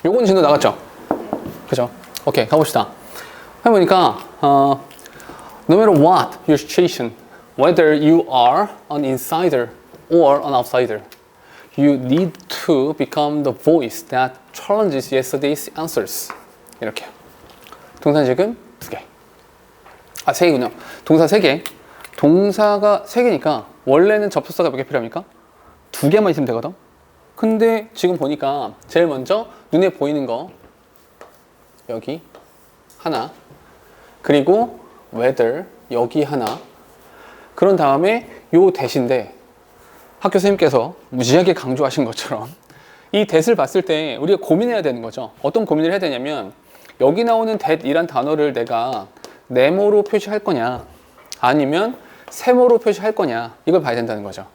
요건 진도 나갔죠? 그죠? 오케이, 가봅시다. 해보니까 no matter what your situation, whether you are an insider or an outsider, you need to become the voice that challenges yesterday's answers. 이렇게. 동사식은 2개. 아, 3개군요. 동사 3개. 동사가 3개니까 원래는 접속사가 몇 개 필요합니까? 2개만 있으면 되거든. 근데 지금 보니까 제일 먼저 눈에 보이는 거 여기 하나, 그리고 whether 여기 하나, 그런 다음에 요 대신데 학교 선생님께서 무지하게 강조하신 것처럼 이 that을 봤을 때 우리가 고민해야 되는 거죠. 어떤 고민을 해야 되냐면 여기 나오는 that이란 단어를 내가 네모로 표시할 거냐 아니면 세모로 표시할 거냐, 이걸 봐야 된다는 거죠.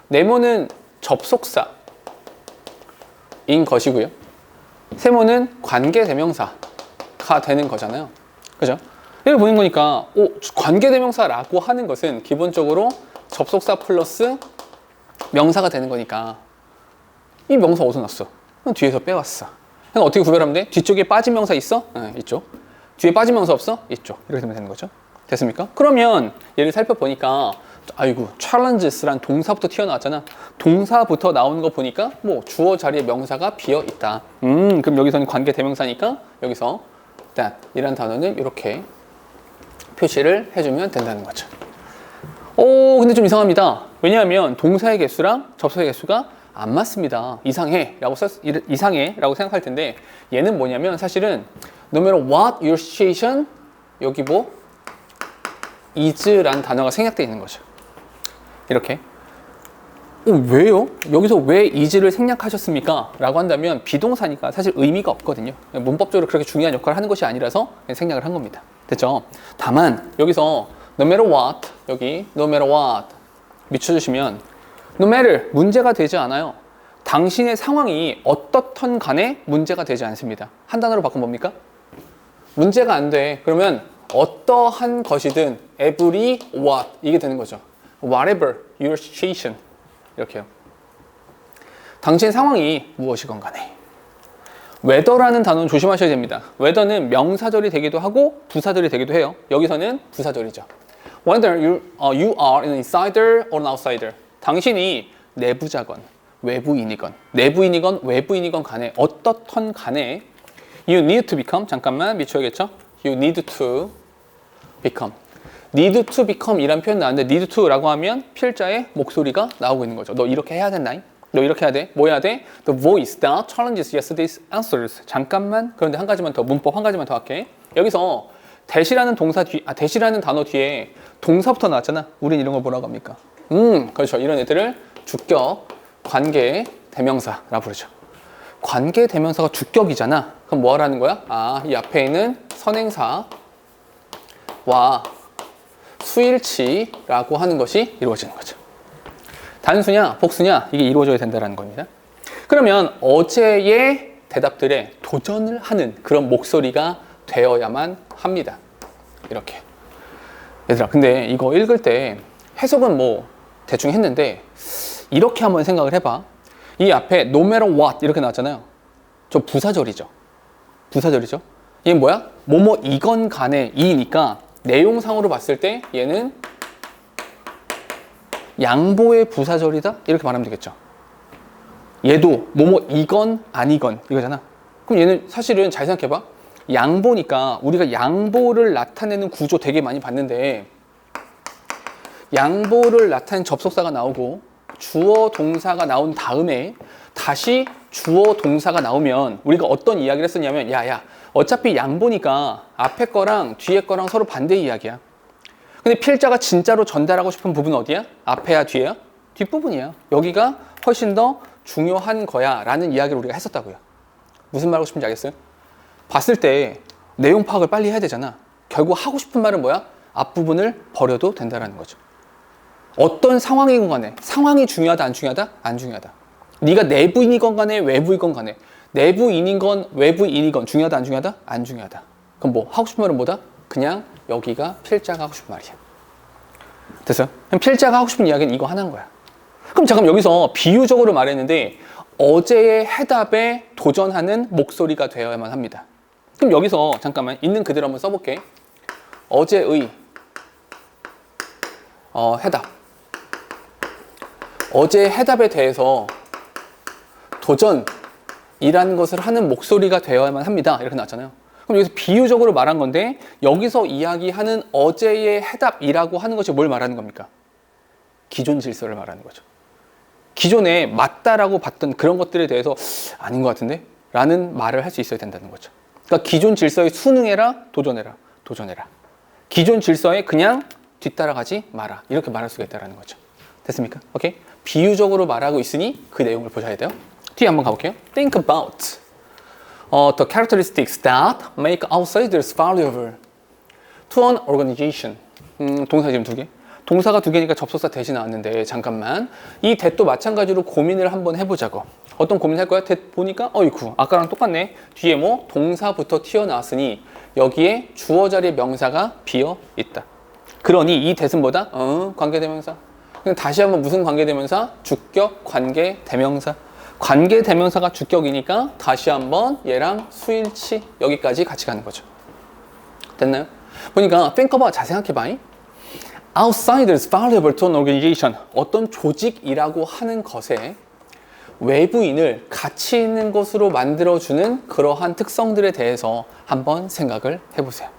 네모는 접속사인 것이고요, 세모는 관계대명사가 되는 거잖아요. 그죠? 이걸 보는 거니까 관계대명사라고 하는 것은 기본적으로 접속사 플러스 명사가 되는 거니까 이 명사 어디서 났어? 뒤에서 빼왔어. 그럼 어떻게 구별하면 돼? 뒤쪽에 빠진 명사 있어? 네, 있죠. 뒤에 빠진 명사 없어? 있죠. 이렇게 되면 되는 거죠. 됐습니까? 그러면 얘를 살펴보니까 아이고, challenges란 동사부터 튀어나왔잖아. 동사부터 나오는 거 보니까 뭐 주어 자리에 명사가 비어 있다. 그럼 여기서는 관계 대명사니까 여기서 that 이란 단어는 이렇게 표시를 해주면 된다는 거죠. 근데 좀 이상합니다. 왜냐하면 동사의 개수랑 접속의 개수가 안 맞습니다. 이상해라고 생각할 텐데 얘는 뭐냐면 사실은 no matter what your situation, 여기 뭐 is라는 단어가 생략되어 있는 거죠. 이렇게. 왜요? 여기서 왜 is를 생략하셨습니까? 라고 한다면 비동사니까 사실 의미가 없거든요. 문법적으로 그렇게 중요한 역할을 하는 것이 아니라서 생략을 한 겁니다. 됐죠? 다만 여기서 no matter what, 여기 no matter what 밑쳐주시면 no matter 문제가 되지 않아요. 당신의 상황이 어떻든 간에 문제가 되지 않습니다. 한 단어로 바꾸면 뭡니까? 문제가 안 돼. 그러면 어떠한 것이든 every what 이게 되는 거죠. whatever your situation 이렇게요. 당신의 상황이 무엇이건 간에. whether라는 단어는 조심하셔야 됩니다. whether는 명사절이 되기도 하고 부사절이 되기도 해요. 여기서는 부사절이죠. whether you are an insider or an outsider, 당신이 내부자건 외부인이건 외부인이건 간에 어떻든 간에 you need to become, 잠깐만 밑쳐야겠죠? you need to become. need to become 이란 표현 나왔는데 need to라고 하면 필자의 목소리가 나오고 있는 거죠. 너 이렇게 해야 된다. 너 이렇게 해야 돼. 뭐 해야 돼? The voice that challenges yesterday's answers. 잠깐만. 그런데 한 가지만 더, 문법 한 가지만 더 할게. 여기서 that이라는 that이라는 단어 뒤에 동사부터 나왔잖아. 우린 이런 걸 뭐라고 합니까? 그렇죠. 이런 애들을 주격, 관계, 대명사라 부르죠. 관계 대명사가 주격이잖아. 그럼 뭐 하라는 거야? 이 앞에 있는 선행사와 수일치라고 하는 것이 이루어지는 거죠. 단수냐, 복수냐, 이게 이루어져야 된다는 겁니다. 그러면 어제의 대답들에 도전을 하는 그런 목소리가 되어야만 합니다. 이렇게. 얘들아, 근데 이거 읽을 때 해석은 뭐 대충 했는데 이렇게 한번 생각을 해봐. 이 앞에 no matter what 이렇게 나왔잖아요. 저 부사절이죠. 부사절이죠. 얘는 뭐야? 뭐뭐 이건 간에 이니까 내용상으로 봤을 때 얘는 양보의 부사절이다? 이렇게 말하면 되겠죠. 얘도 뭐뭐 이건 아니건 이거잖아. 그럼 얘는 사실은 잘 생각해봐. 양보니까 우리가 양보를 나타내는 구조 되게 많이 봤는데 양보를 나타낸 접속사가 나오고 주어 동사가 나온 다음에 다시 주어 동사가 나오면 우리가 어떤 이야기를 했었냐면 야야 어차피 양보니까 앞에 거랑 뒤에 거랑 서로 반대 이야기야. 근데 필자가 진짜로 전달하고 싶은 부분은 어디야? 앞에야 뒤에야? 뒷부분이야. 여기가 훨씬 더 중요한 거야 라는 이야기를 우리가 했었다고요. 무슨 말 하고 싶은지 알겠어요? 봤을 때 내용 파악을 빨리 해야 되잖아. 결국 하고 싶은 말은 뭐야? 앞부분을 버려도 된다는 거죠. 어떤 상황이건 간에 상황이 중요하다 안 중요하다? 안 중요하다. 네가 내부인이건 간에 외부이건 간에 내부인이건 외부인이건 중요하다 안 중요하다? 안 중요하다. 그럼 뭐 하고 싶은 말은 뭐다? 그냥 여기가 필자가 하고 싶은 말이야. 됐어요? 그럼 필자가 하고 싶은 이야기는 이거 하나인 거야. 그럼 잠깐 여기서 비유적으로 말했는데 어제의 해답에 도전하는 목소리가 되어야만 합니다. 그럼 여기서 잠깐만 있는 그대로 한번 써볼게. 어제의 해답. 어제의 해답에 대해서 도전이라는 것을 하는 목소리가 되어야만 합니다. 이렇게 나왔잖아요. 그럼 여기서 비유적으로 말한 건데 여기서 이야기하는 어제의 해답이라고 하는 것이 뭘 말하는 겁니까? 기존 질서를 말하는 거죠. 기존에 맞다라고 봤던 그런 것들에 대해서 아닌 것 같은데? 라는 말을 할 수 있어야 된다는 거죠. 그러니까 기존 질서에 순응해라, 도전해라, 도전해라. 기존 질서에 그냥 뒤따라가지 마라. 이렇게 말할 수가 있다는 거죠. 됐습니까? 오케이? 비유적으로 말하고 있으니 그 내용을 보셔야 돼요. 뒤에 한번 가볼게요. Think about the characteristics that make outsiders valuable to an organization. 동사 지금 2개. 동사가 2개니까 접속사 대시 나왔는데 잠깐만 이 that도 마찬가지로 고민을 한번 해보자고. 어떤 고민을 할 거야? that 보니까 어이쿠 아까랑 똑같네. 뒤에 뭐 동사부터 튀어나왔으니 여기에 주어 자리에 명사가 비어 있다. 그러니 이 that은 뭐다? 관계대명사. 그럼 다시 한번 무슨 관계대명사? 주격 관계대명사. 관계대명사가 주격이니까 다시 한번 얘랑 수일치 여기까지 같이 가는 거죠. 됐나요? 보니까 think about 잘 생각해봐. Outsiders valuable to an organization. 어떤 조직이라고 하는 것에 외부인을 가치 있는 것으로 만들어주는 그러한 특성들에 대해서 한번 생각을 해보세요.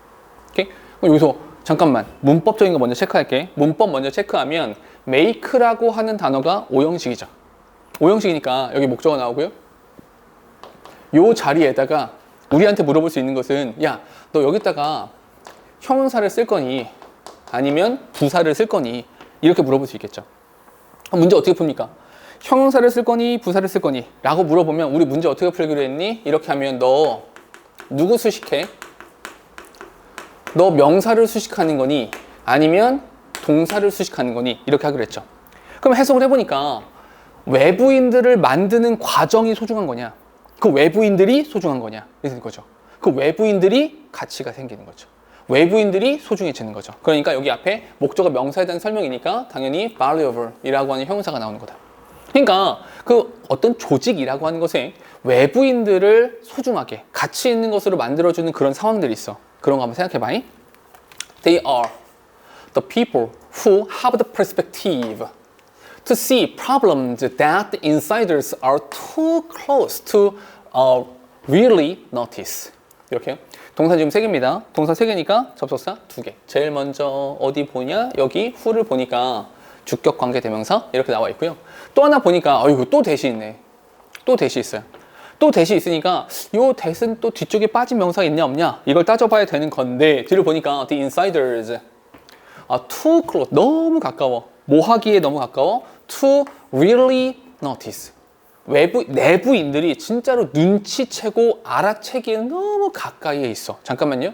오케이? 그럼 여기서 잠깐만 문법적인 거 먼저 체크할게. 문법 먼저 체크하면 make라고 하는 단어가 5형식이죠. 5형식이니까 여기 목적어 나오고요. 요 자리에다가 우리한테 물어볼 수 있는 것은 야, 너 여기다가 형용사를 쓸 거니 아니면 부사를 쓸 거니 이렇게 물어볼 수 있겠죠. 문제 어떻게 풉니까? 형용사를 쓸 거니 부사를 쓸 거니 라고 물어보면 우리 문제 어떻게 풀기로 했니? 이렇게 하면 너 누구 수식해? 너 명사를 수식하는 거니 아니면 동사를 수식하는 거니 이렇게 하기로 했죠. 그럼 해석을 해보니까 외부인들을 만드는 과정이 소중한 거냐 그 외부인들이 소중한 거냐 이런 거죠. 그 외부인들이 가치가 생기는 거죠. 외부인들이 소중해지는 거죠. 그러니까 여기 앞에 목적어 명사에 대한 설명이니까 당연히 valuable 이라고 하는 형용사가 나오는 거다. 그러니까 그 어떤 조직이라고 하는 것에 외부인들을 소중하게 가치 있는 것으로 만들어주는 그런 상황들이 있어. 그런 거 한번 생각해봐. They are the people who have the perspective to see problems that the insiders are too close to really notice. 이렇게요. 동사 지금 3개입니다. 동사 3개니까 접속사 2개. 제일 먼저 어디 보냐? 여기 who를 보니까 주격 관계 대명사 이렇게 나와 있고요. 또 하나 보니까 어이구 또 대시 있네. 또 대시 있어요. 또 대시 있으니까 요 대신 또 뒤쪽에 빠진 명사가 있냐 없냐 이걸 따져봐야 되는 건데 뒤를 보니까 the insiders are too close 너무 가까워. 뭐 하기에 너무 가까워? to really notice. 내부인들이 진짜로 눈치채고 알아채기에 너무 가까이에 있어. 잠깐만요.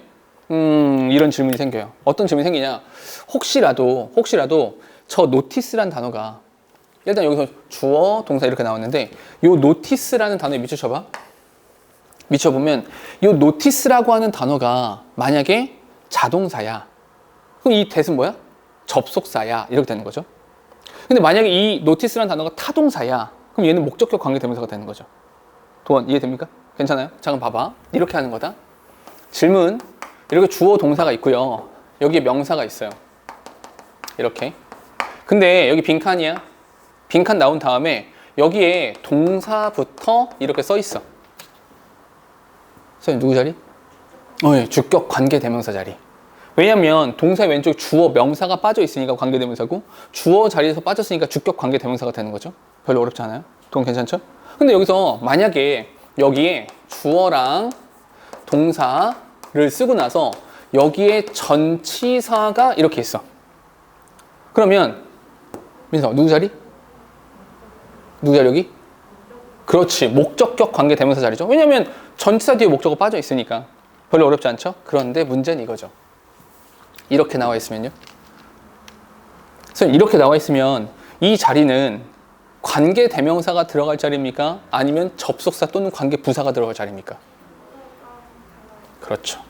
이런 질문이 생겨요. 어떤 질문이 생기냐? 혹시라도 저 notice란 단어가 일단 여기서 주어, 동사 이렇게 나왔는데 요 notice라는 단어에 미쳐봐. 미쳐보면 요 notice라고 하는 단어가 만약에 자동사야. 그럼 이 that은 뭐야? 접속사야. 이렇게 되는 거죠. 근데 만약에 이 notice라는 단어가 타동사야. 그럼 얘는 목적격 관계대명사가 되는 거죠. 도원 이해됩니까? 괜찮아요? 잠깐 봐봐. 이렇게 하는 거다. 질문. 이렇게 주어 동사가 있고요. 여기에 명사가 있어요. 이렇게. 근데 여기 빈칸이야. 빈칸 나온 다음에 여기에 동사부터 이렇게 써 있어. 선생님 누구 자리? 예, 주격 관계대명사 자리. 왜냐면 동사 왼쪽 주어 명사가 빠져 있으니까 관계대명사고 주어 자리에서 빠졌으니까 주격 관계대명사가 되는 거죠. 별로 어렵지 않아요? 동 괜찮죠? 근데 여기서 만약에 여기에 주어랑 동사를 쓰고 나서 여기에 전치사가 이렇게 있어. 그러면 민서 누구 자리? 누구 자리 여기? 그렇지. 목적격 관계대명사 자리죠. 왜냐면 전치사 뒤에 목적어 빠져 있으니까 별로 어렵지 않죠? 그런데 문제는 이거죠. 이렇게 나와 있으면요. 그래서 이렇게 나와 있으면 이 자리는 관계 대명사가 들어갈 자리입니까? 아니면 접속사 또는 관계 부사가 들어갈 자리입니까? 그렇죠.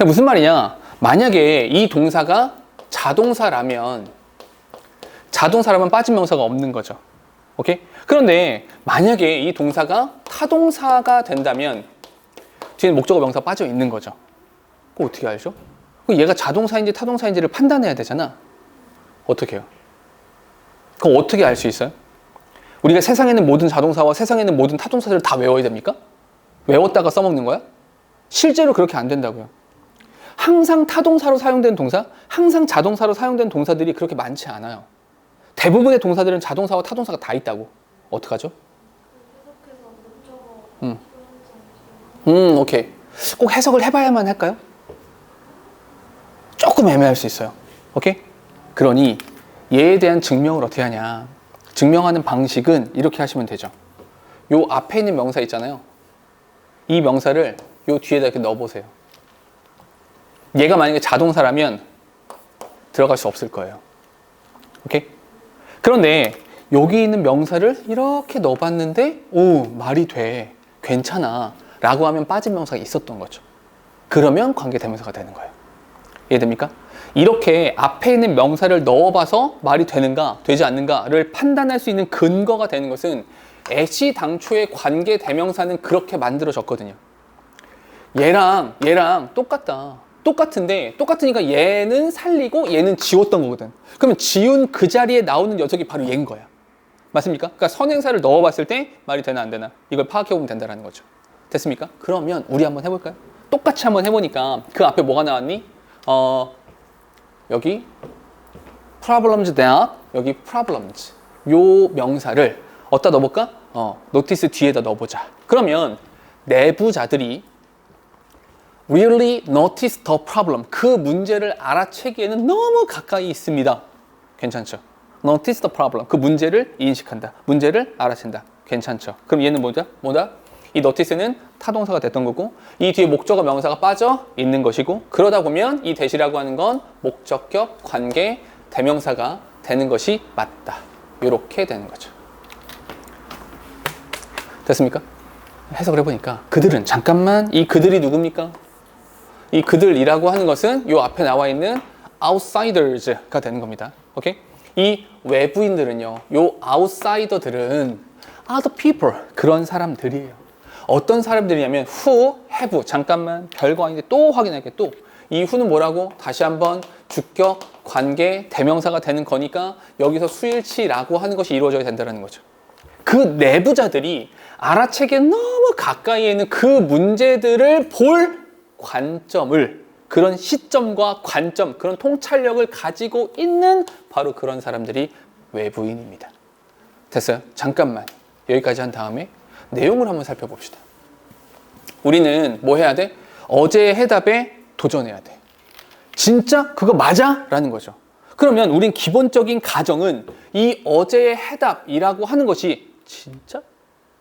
무슨 말이냐? 만약에 이 동사가 자동사라면 빠진 명사가 없는 거죠. 오케이? 그런데 만약에 이 동사가 타동사가 된다면 뒤에는 목적어 명사가 빠져 있는 거죠. 그거 어떻게 알죠? 얘가 자동사인지 타동사인지를 판단해야 되잖아. 어떻게 해요? 그거 어떻게 알 수 있어요? 우리가 세상에 있는 모든 자동사와 세상에 있는 모든 타동사들을 다 외워야 됩니까? 외웠다가 써먹는 거야? 실제로 그렇게 안 된다고요. 항상 타동사로 사용된 동사, 항상 자동사로 사용된 동사들이 그렇게 많지 않아요. 대부분의 동사들은 자동사와 타동사가 다 있다고. 어떡하죠? 오케이. 꼭 해석을 해봐야만 할까요? 조금 애매할 수 있어요. 오케이? 그러니 얘에 대한 증명을 어떻게 하냐. 증명하는 방식은 이렇게 하시면 되죠. 요 앞에 있는 명사 있잖아요. 이 명사를 요 뒤에다 이렇게 넣어보세요. 얘가 만약에 자동사라면 들어갈 수 없을 거예요. 오케이? 그런데 여기 있는 명사를 이렇게 넣어봤는데 오, 말이 돼. 괜찮아. 라고 하면 빠진 명사가 있었던 거죠. 그러면 관계대명사가 되는 거예요. 이해됩니까? 이렇게 앞에 있는 명사를 넣어봐서 말이 되는가 되지 않는가를 판단할 수 있는 근거가 되는 것은 애시당초의 관계대명사는 그렇게 만들어졌거든요. 얘랑 똑같다. 똑같은데 똑같으니까 얘는 살리고 얘는 지웠던 거거든. 그러면 지운 그 자리에 나오는 녀석이 바로 얘인 거야. 맞습니까? 그러니까 선행사를 넣어봤을 때 말이 되나 안 되나 이걸 파악해보면 된다는 거죠. 됐습니까? 그러면 우리 한번 해볼까요? 똑같이 한번 해보니까 그 앞에 뭐가 나왔니? 여기 problems that 여기 problems 요 명사를 어디다 넣어볼까? notice 뒤에다 넣어보자. 그러면 내부자들이 really notice the problem 그 문제를 알아채기에는 너무 가까이 있습니다. 괜찮죠? notice the problem 그 문제를 인식한다. 문제를 알아챈다. 괜찮죠? 그럼 얘는 뭐다? 이 notice는 타동사가 됐던 거고 이 뒤에 목적어 명사가 빠져 있는 것이고 그러다 보면 이 대시라고 하는 건 목적격 관계 대명사가 되는 것이 맞다. 이렇게 되는 거죠. 됐습니까? 해석을 해보니까 그들은 잠깐만 이 그들이 누굽니까? 이 그들이라고 하는 것은 이 앞에 나와 있는 outsiders가 되는 겁니다. 오케이? 이 외부인들은요, 이 outsider들은 other people 그런 사람들이에요. 어떤 사람들이냐면 who, have 잠깐만 별거 아닌데 또 확인할게 또 이 who는 뭐라고? 다시 한번 주격, 관계, 대명사가 되는 거니까 여기서 수일치라고 하는 것이 이루어져야 된다는 거죠. 그 내부자들이 알아채기에 너무 가까이에 있는 그 문제들을 볼 관점을 그런 시점과 관점, 그런 통찰력을 가지고 있는 바로 그런 사람들이 외부인입니다. 됐어요? 잠깐만 여기까지 한 다음에 내용을 한번 살펴봅시다. 우리는 뭐 해야 돼? 어제의 해답에 도전해야 돼. 진짜 그거 맞아? 라는 거죠. 그러면 우린 기본적인 가정은 이 어제의 해답이라고 하는 것이 진짜?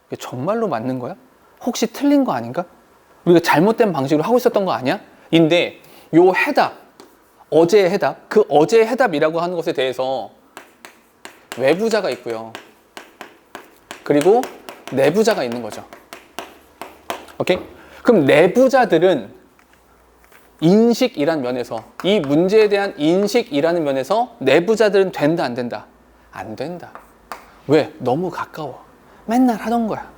이게 정말로 맞는 거야? 혹시 틀린 거 아닌가? 우리가 잘못된 방식으로 하고 있었던 거 아니야? 인데 요 해답, 어제의 해답, 그 어제의 해답이라고 하는 것에 대해서 외부자가 있고요. 그리고 내부자가 있는 거죠. 오케이? 그럼 내부자들은 인식이란 면에서 이 문제에 대한 인식이라는 면에서 내부자들은 된다 안 된다? 안 된다. 왜? 너무 가까워. 맨날 하던 거야.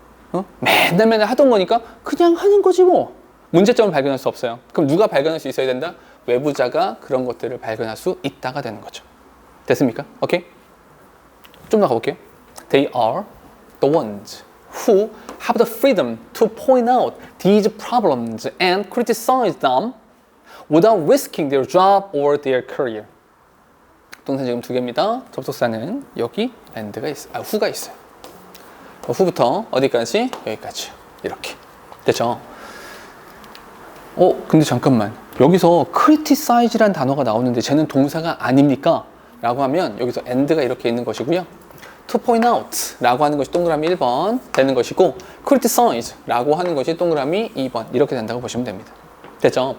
맨날 하던 거니까 그냥 하는 거지 뭐. 문제점을 발견할 수 없어요. 그럼 누가 발견할 수 있어야 된다? 외부자가 그런 것들을 발견할 수 있다가 되는 거죠. 됐습니까? 오케이? 좀 더 가볼게요. They are the ones who have the freedom to point out these problems and criticize them without risking their job or their career. 동사 지금 두 개입니다. 접속사는 여기 and가 있어요. who가 있어요. who부터 어디까지? 여기까지. 이렇게. 됐죠? 근데 잠깐만. 여기서 criticize란 단어가 나오는데 쟤는 동사가 아닙니까? 라고 하면 여기서 and가 이렇게 있는 것이고요. to point out 라고 하는 것이 동그라미 1번 되는 것이고 criticize 라고 하는 것이 동그라미 2번 이렇게 된다고 보시면 됩니다. 됐죠?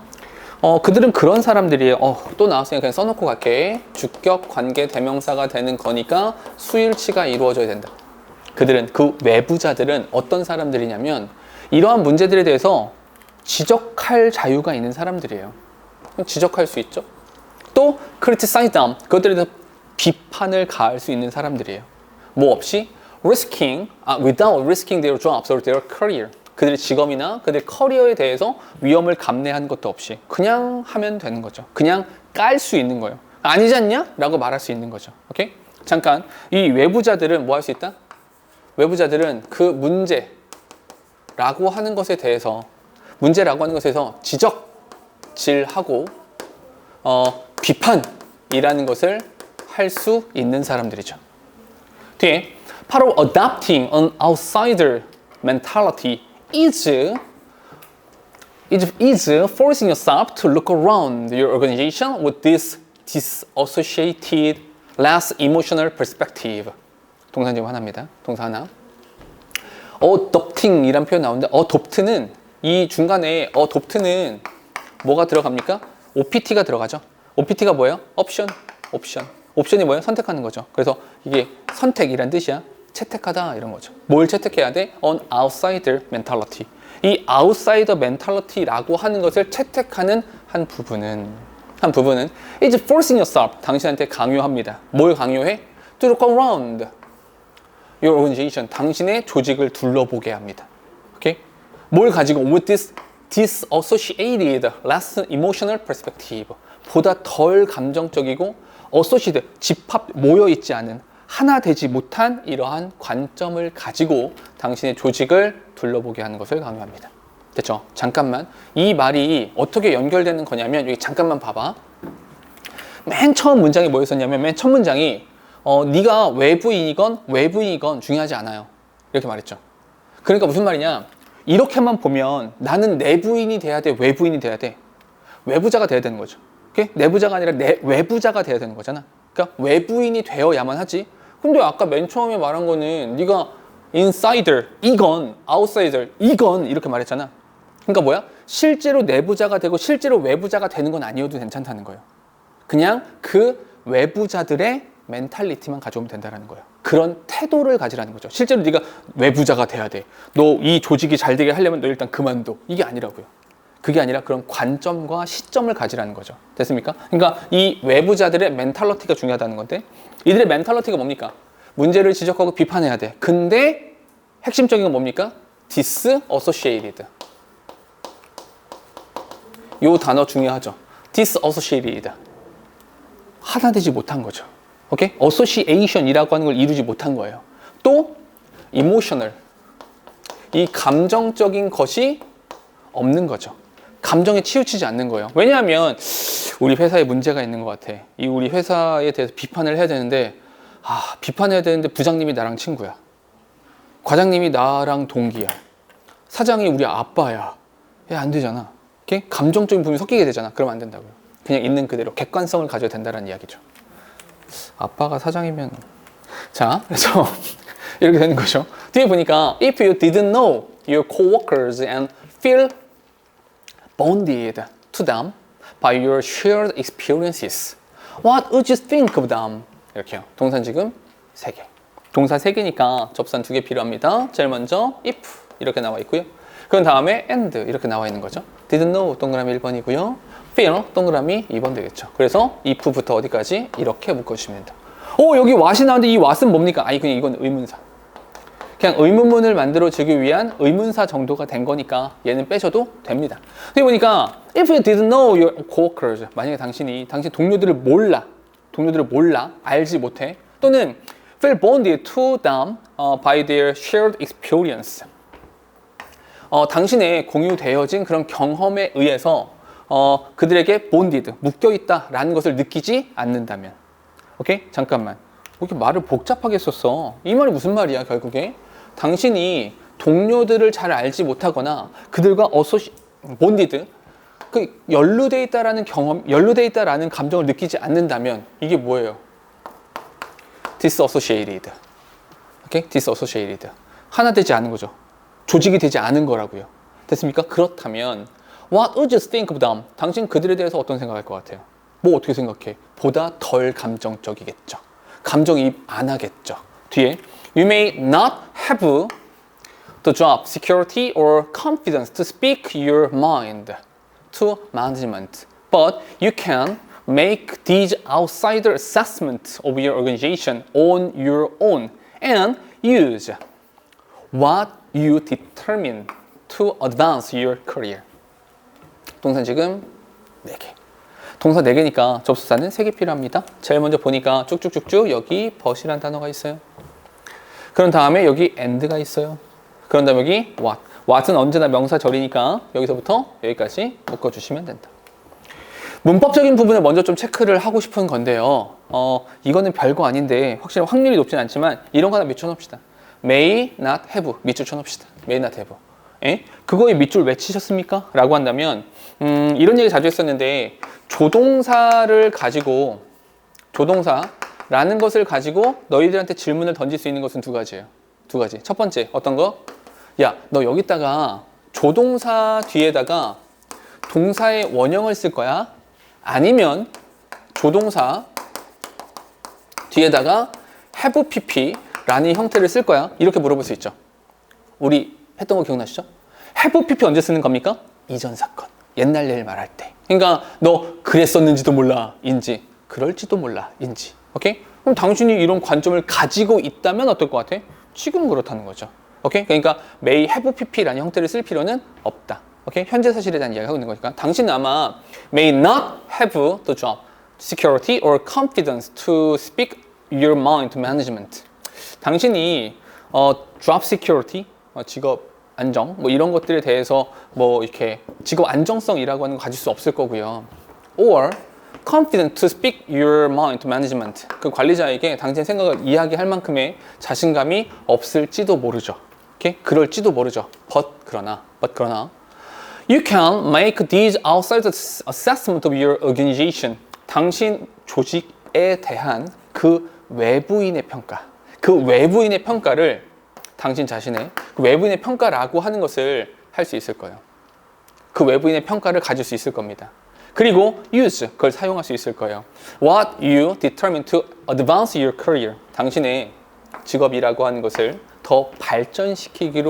그들은 그런 사람들이에요. 또 나왔으니까 그냥 써놓고 갈게. 주격, 관계, 대명사가 되는 거니까 수일치가 이루어져야 된다. 그들은, 그 외부자들은 어떤 사람들이냐면 이러한 문제들에 대해서 지적할 자유가 있는 사람들이에요. 지적할 수 있죠. 또 criticize them, 그것들에 대해서 비판을 가할 수 있는 사람들이에요. 뭐 없이? without risking their jobs or their career. 그들의 직업이나 그들의 커리어에 대해서 위험을 감내한 것도 없이 그냥 하면 되는 거죠. 그냥 깔 수 있는 거예요. 아니지 않냐? 라고 말할 수 있는 거죠. 오케이? 잠깐, 이 외부자들은 뭐 할 수 있다? 외부자들은 그 문제라고 하는 것에 대해서 지적질하고 비판이라는 것을 할 수 있는 사람들이죠. 뒤에 바로 adopting an outsider mentality is forcing yourself to look around your organization with this disassociated, less emotional perspective. 동사 지금 하나입니다. 동사 하나. adopting 이란 표현 나오는데 adopt는 이 중간에 adopt는 뭐가 들어갑니까? OPT가 들어가죠. OPT가 뭐예요? 옵션이 뭐예요? 선택하는 거죠. 그래서 이게 선택이란 뜻이야. 채택하다 이런 거죠. 뭘 채택해야 돼? An outsider mentality. 이 outsider mentality라고 하는 것을 채택하는 한 부분은 is forcing yourself. 당신한테 강요합니다. 뭘 강요해? To look around your organization. 당신의 조직을 둘러보게 합니다. 오케이? 뭘 가지고 with this disassociated, less emotional perspective. 보다 덜 감정적이고 associated, 집합 모여있지 않은 하나 되지 못한 이러한 관점을 가지고 당신의 조직을 둘러보게 하는 것을 강요합니다. 됐죠? 잠깐만. 이 말이 어떻게 연결되는 거냐면 여기 잠깐만 봐봐. 맨 처음 문장이 뭐였었냐면 맨 첫 문장이 네가 외부인이건 중요하지 않아요. 이렇게 말했죠. 그러니까 무슨 말이냐? 이렇게만 보면 나는 내부인이 돼야 돼, 외부인이 돼야 돼. 외부자가 돼야 되는 거죠. 오케이? 내부자가 아니라 외부자가 돼야 되는 거잖아. 그러니까 외부인이 되어야만 하지. 근데 아까 맨 처음에 말한 거는 네가 insider 이건, outsider 이건 이렇게 말했잖아. 그러니까 뭐야? 실제로 내부자가 되고 실제로 외부자가 되는 건 아니어도 괜찮다는 거예요. 그냥 그 외부자들의 멘탈리티만 가져오면 된다는 거예요. 그런 태도를 가지라는 거죠. 실제로 네가 외부자가 돼야 돼. 너 이 조직이 잘 되게 하려면 너 일단 그만둬. 이게 아니라고요. 그게 아니라 그런 관점과 시점을 가지라는 거죠. 됐습니까? 그러니까 이 외부자들의 멘탈리티가 중요하다는 건데 이들의 멘탈리티가 뭡니까? 문제를 지적하고 비판해야 돼. 근데 핵심적인 건 뭡니까? disassociated. 요 단어 중요하죠. disassociated. 하나 되지 못한 거죠. 오케이? association이라고 하는 걸 이루지 못한 거예요. 또 emotional. 이 감정적인 것이 없는 거죠. 감정에 치우치지 않는 거예요. 왜냐하면 우리 회사에 문제가 있는 것 같아. 이 우리 회사에 대해서 비판을 해야 되는데 비판해야 되는데 부장님이 나랑 친구야. 과장님이 나랑 동기야. 사장이 우리 아빠야. 안 되잖아. 오케이? 감정적인 부분이 섞이게 되잖아. 그러면 안 된다고요. 그냥 있는 그대로 객관성을 가져야 된다는 이야기죠. 아빠가 사장이면 자, 그래서 이렇게 되는 거죠. 뒤에 보니까 if you didn't know your coworkers and feel bonded to them by your shared experiences, what would you think of them? 이렇게요. 동사 지금 3개. 동사 3개니까 접산 2개 필요합니다. 제일 먼저 if 이렇게 나와 있고요. 그 다음에 and 이렇게 나와 있는 거죠. didn't know 동그라미 1번이고요. feel 동그라미 2번 되겠죠. 그래서 if부터 어디까지 이렇게 묶어주시면 됩니다. 여기 what이 나오는데 이 what은 뭡니까? 그냥 이건 의문사. 그냥 의문문을 만들어주기 위한 의문사 정도가 된 거니까 얘는 빼셔도 됩니다. 여기 보니까 if you didn't know your coworkers, 만약에 당신 동료들을 몰라, 알지 못해, 또는 feel bonded to them by their shared experience, 당신의 공유되어진 그런 경험에 의해서 그들에게 bonded, 묶여있다라는 것을 느끼지 않는다면. 오케이? 잠깐만. 이렇게 말을 복잡하게 썼어. 이 말이 무슨 말이야, 결국에? 당신이 동료들을 잘 알지 못하거나 그들과 bonded, 연루돼 있다라는 경험, 연루돼 있다라는 감정을 느끼지 않는다면 이게 뭐예요? disassociated. 오케이? disassociated. 하나 되지 않은 거죠. 조직이 되지 않은 거라고요. 됐습니까? 그렇다면 what would you think of them? 당신 그들에 대해서 어떤 생각할 것 같아요? 뭐 어떻게 생각해? 보다 덜 감정적이겠죠. 감정이입 안 하겠죠. 뒤에 you may not have the job security or confidence to speak your mind to management, but you can make these outsider assessments of your organization on your own, and use what you determine to advance your career. 동사 지금 4개. 동사 4개니까 접속사는 3개 필요합니다. 제일 먼저 보니까 쭉쭉쭉쭉 여기 but이라는 단어가 있어요. 그런 다음에 여기 and가 있어요. 그런 다음에 여기 what. what은 언제나 명사절이니까 여기서부터 여기까지 묶어주시면 된다. 문법적인 부분을 먼저 좀 체크를 하고 싶은 건데요. 이거는 별거 아닌데 확실히 확률이 높진 않지만 이런 거 하나 밑쳐놓읍시다. may not have 밑줄 쳐놓읍시다. may not have. 에? 그거에 밑줄 왜 치셨습니까? 라고 한다면 이런 얘기 자주 했었는데 조동사라는 것을 가지고 너희들한테 질문을 던질 수 있는 것은 두 가지예요. 두 가지. 첫 번째 어떤 거? 야, 너 여기다가 조동사 뒤에다가 동사의 원형을 쓸 거야? 아니면 조동사 뒤에다가 have pp라는 형태를 쓸 거야? 이렇게 물어볼 수 있죠. 우리 했던 거 기억나시죠? have pp 언제 쓰는 겁니까? 이전 사건, 옛날 일 말할 때. 그러니까 너 그랬었는지도 몰라 인지, 그럴지도 몰라 인지. 오케이? 그럼 당신이 이런 관점을 가지고 있다면 어떨 것 같아? 지금 그렇다는 거죠. 오케이? 그러니까 may have pp라는 형태를 쓸 필요는 없다. 오케이? 현재 사실에 대한 이야기를 하고 있는 거니까 당신은 아마 may not have the job, security or confidence to speak your mind to management. 당신이 job security, 직업 안정, 뭐 이런 것들에 대해서 뭐 이렇게 직업 안정성이라고 하는 거 가질 수 없을 거고요. or confident to speak your mind to management. 그 관리자에게 당신의 생각을 이야기할 만큼의 자신감이 없을지도 모르죠. 오케이? 그럴지도 모르죠. but 그러나 you can make these outside assessment of your organization. 당신 조직에 대한 그 외부인의 평가. 그 외부인의 평가를 당신 자신의 그 외부인의 평가라고 하는 것을 할 수 있을 거예요. 그 외부인의 평가를 가질 수 있을 겁니다. 그리고 use, 그걸 사용할 수 있을 거예요. What you determine to advance your career. 당신의 직업이라고 하는 것을 더 발전시키기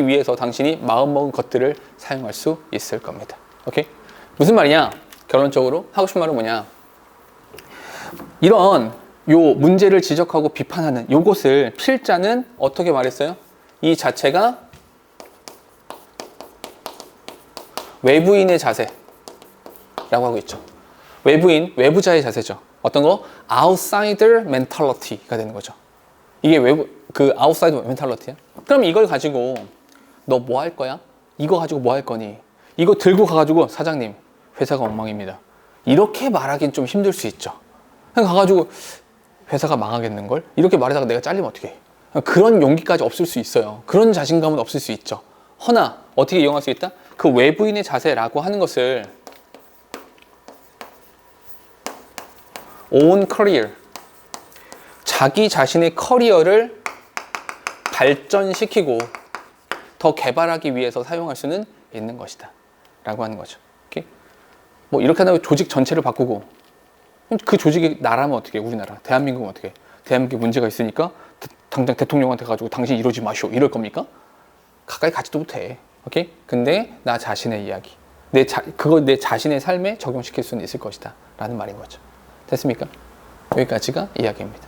위해서 당신이 마음먹은 것들을 사용할 수 있을 겁니다. 오케이? 무슨 말이냐? 결론적으로 하고 싶은 말은 뭐냐? 이런 요 문제를 지적하고 비판하는 요것을 필자는 어떻게 말했어요? 이 자체가 외부인의 자세라고 하고 있죠. 외부자의 자세죠. 어떤 거? outsider mentality가 되는 거죠. 이게 그 outsider mentality야? 그럼 이걸 가지고 너 뭐 할 거야? 이거 가지고 뭐 할 거니? 이거 들고 가가지고 사장님 회사가 엉망입니다. 이렇게 말하긴 좀 힘들 수 있죠. 그냥 가가지고 회사가 망하겠는걸? 이렇게 말하다가 내가 잘리면 어떡해? 그런 용기까지 없을 수 있어요. 그런 자신감은 없을 수 있죠. 허나 어떻게 이용할 수 있다? 그 외부인의 자세라고 하는 것을 own career, 자기 자신의 커리어를 발전시키고 더 개발하기 위해서 사용할 수는 있는 것이다 라고 하는 거죠. 오케이? 뭐 이렇게 하다가 조직 전체를 바꾸고 그 조직이 나라면 어떻게 해? 우리나라 대한민국은 어떻게 해? 대한민국에 문제가 있으니까 당장 대통령한테 가지고 당신 이러지 마시오 이럴 겁니까? 가까이 가지도 못해. 오케이? 근데 나 자신의 이야기, 그걸 내 자신의 삶에 적용시킬 수는 있을 것이다 라는 말인 거죠. 됐습니까? 여기까지가 이야기입니다.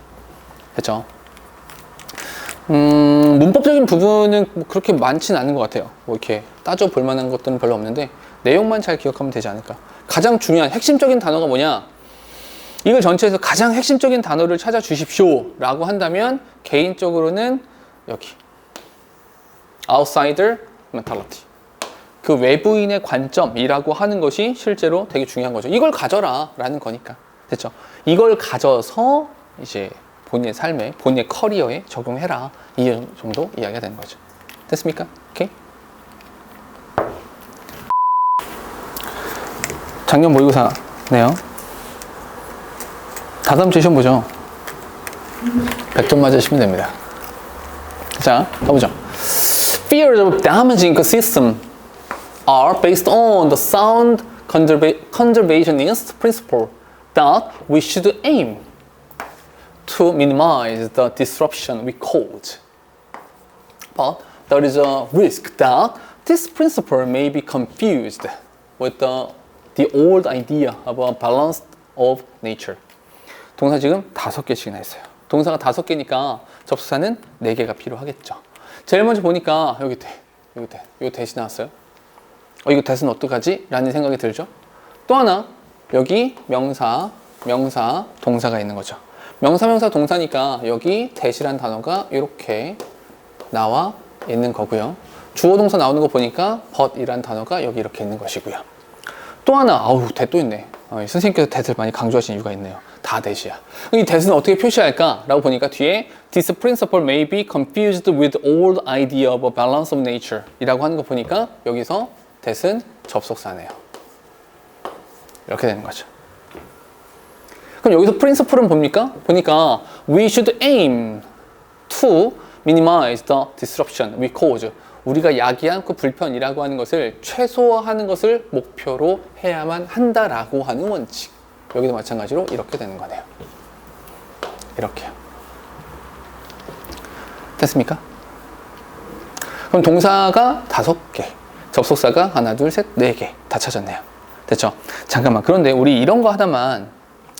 됐죠? 문법적인 부분은 뭐 그렇게 많지는 않은 것 같아요. 뭐 이렇게 따져볼 만한 것들은 별로 없는데 내용만 잘 기억하면 되지 않을까. 가장 중요한 핵심적인 단어가 뭐냐? 이걸 전체에서 가장 핵심적인 단어를 찾아주십시오 라고 한다면 개인적으로는 여기 outsider mentality, 그 외부인의 관점이라고 하는 것이 실제로 되게 중요한 거죠. 이걸 가져라 라는 거니까. 됐죠? 이걸 가져서 이제 본인의 삶에, 본인의 커리어에 적용해라. 이 정도 이야기가 되는 거죠. 됐습니까? 오케이? 작년 모의고사네요. 다다음 주 시험 보죠. 100점 맞으시면 됩니다. 자, 가보죠. Fears of damaging the system are based on the sound conservationist principle that we should aim to minimize the disruption we cause. But there is a risk that this principle may be confused with the old idea of a balance of nature. 동사 지금 5개씩이나 했어요. 동사가 5개니까 접속사는 4개가 필요하겠죠. 제일 먼저 보니까 여기 요 대시 나왔어요. 이거 대신 어떡하지? 라는 생각이 들죠. 또 하나 여기 명사, 동사가 있는 거죠. 명사, 동사니까 여기 대시란 단어가 이렇게 나와 있는 거고요. 주어 동사 나오는 거 보니까 but이란 단어가 여기 이렇게 있는 것이고요. 또 하나, 대 또 있네. 선생님께서 that을 많이 강조하신 이유가 있네요. 다 that이야. 이 that은 어떻게 표시할까? 라고 보니까 뒤에 This principle may be confused with old idea of a balance of nature 이라고 하는 거 보니까 여기서 that은 접속사네요. 이렇게 되는 거죠. 그럼 여기서 principle은 뭡니까? 보니까 we should aim to minimize the disruption we cause. 우리가 야기한 그 불편이라고 하는 것을 최소화하는 것을 목표로 해야만 한다라고 하는 원칙. 여기도 마찬가지로 이렇게 되는 거네요. 이렇게요. 됐습니까? 그럼 동사가 5개, 접속사가 하나, 둘, 셋, 4개 다 찾았네요. 됐죠? 잠깐만. 그런데 우리 이런 거 하나만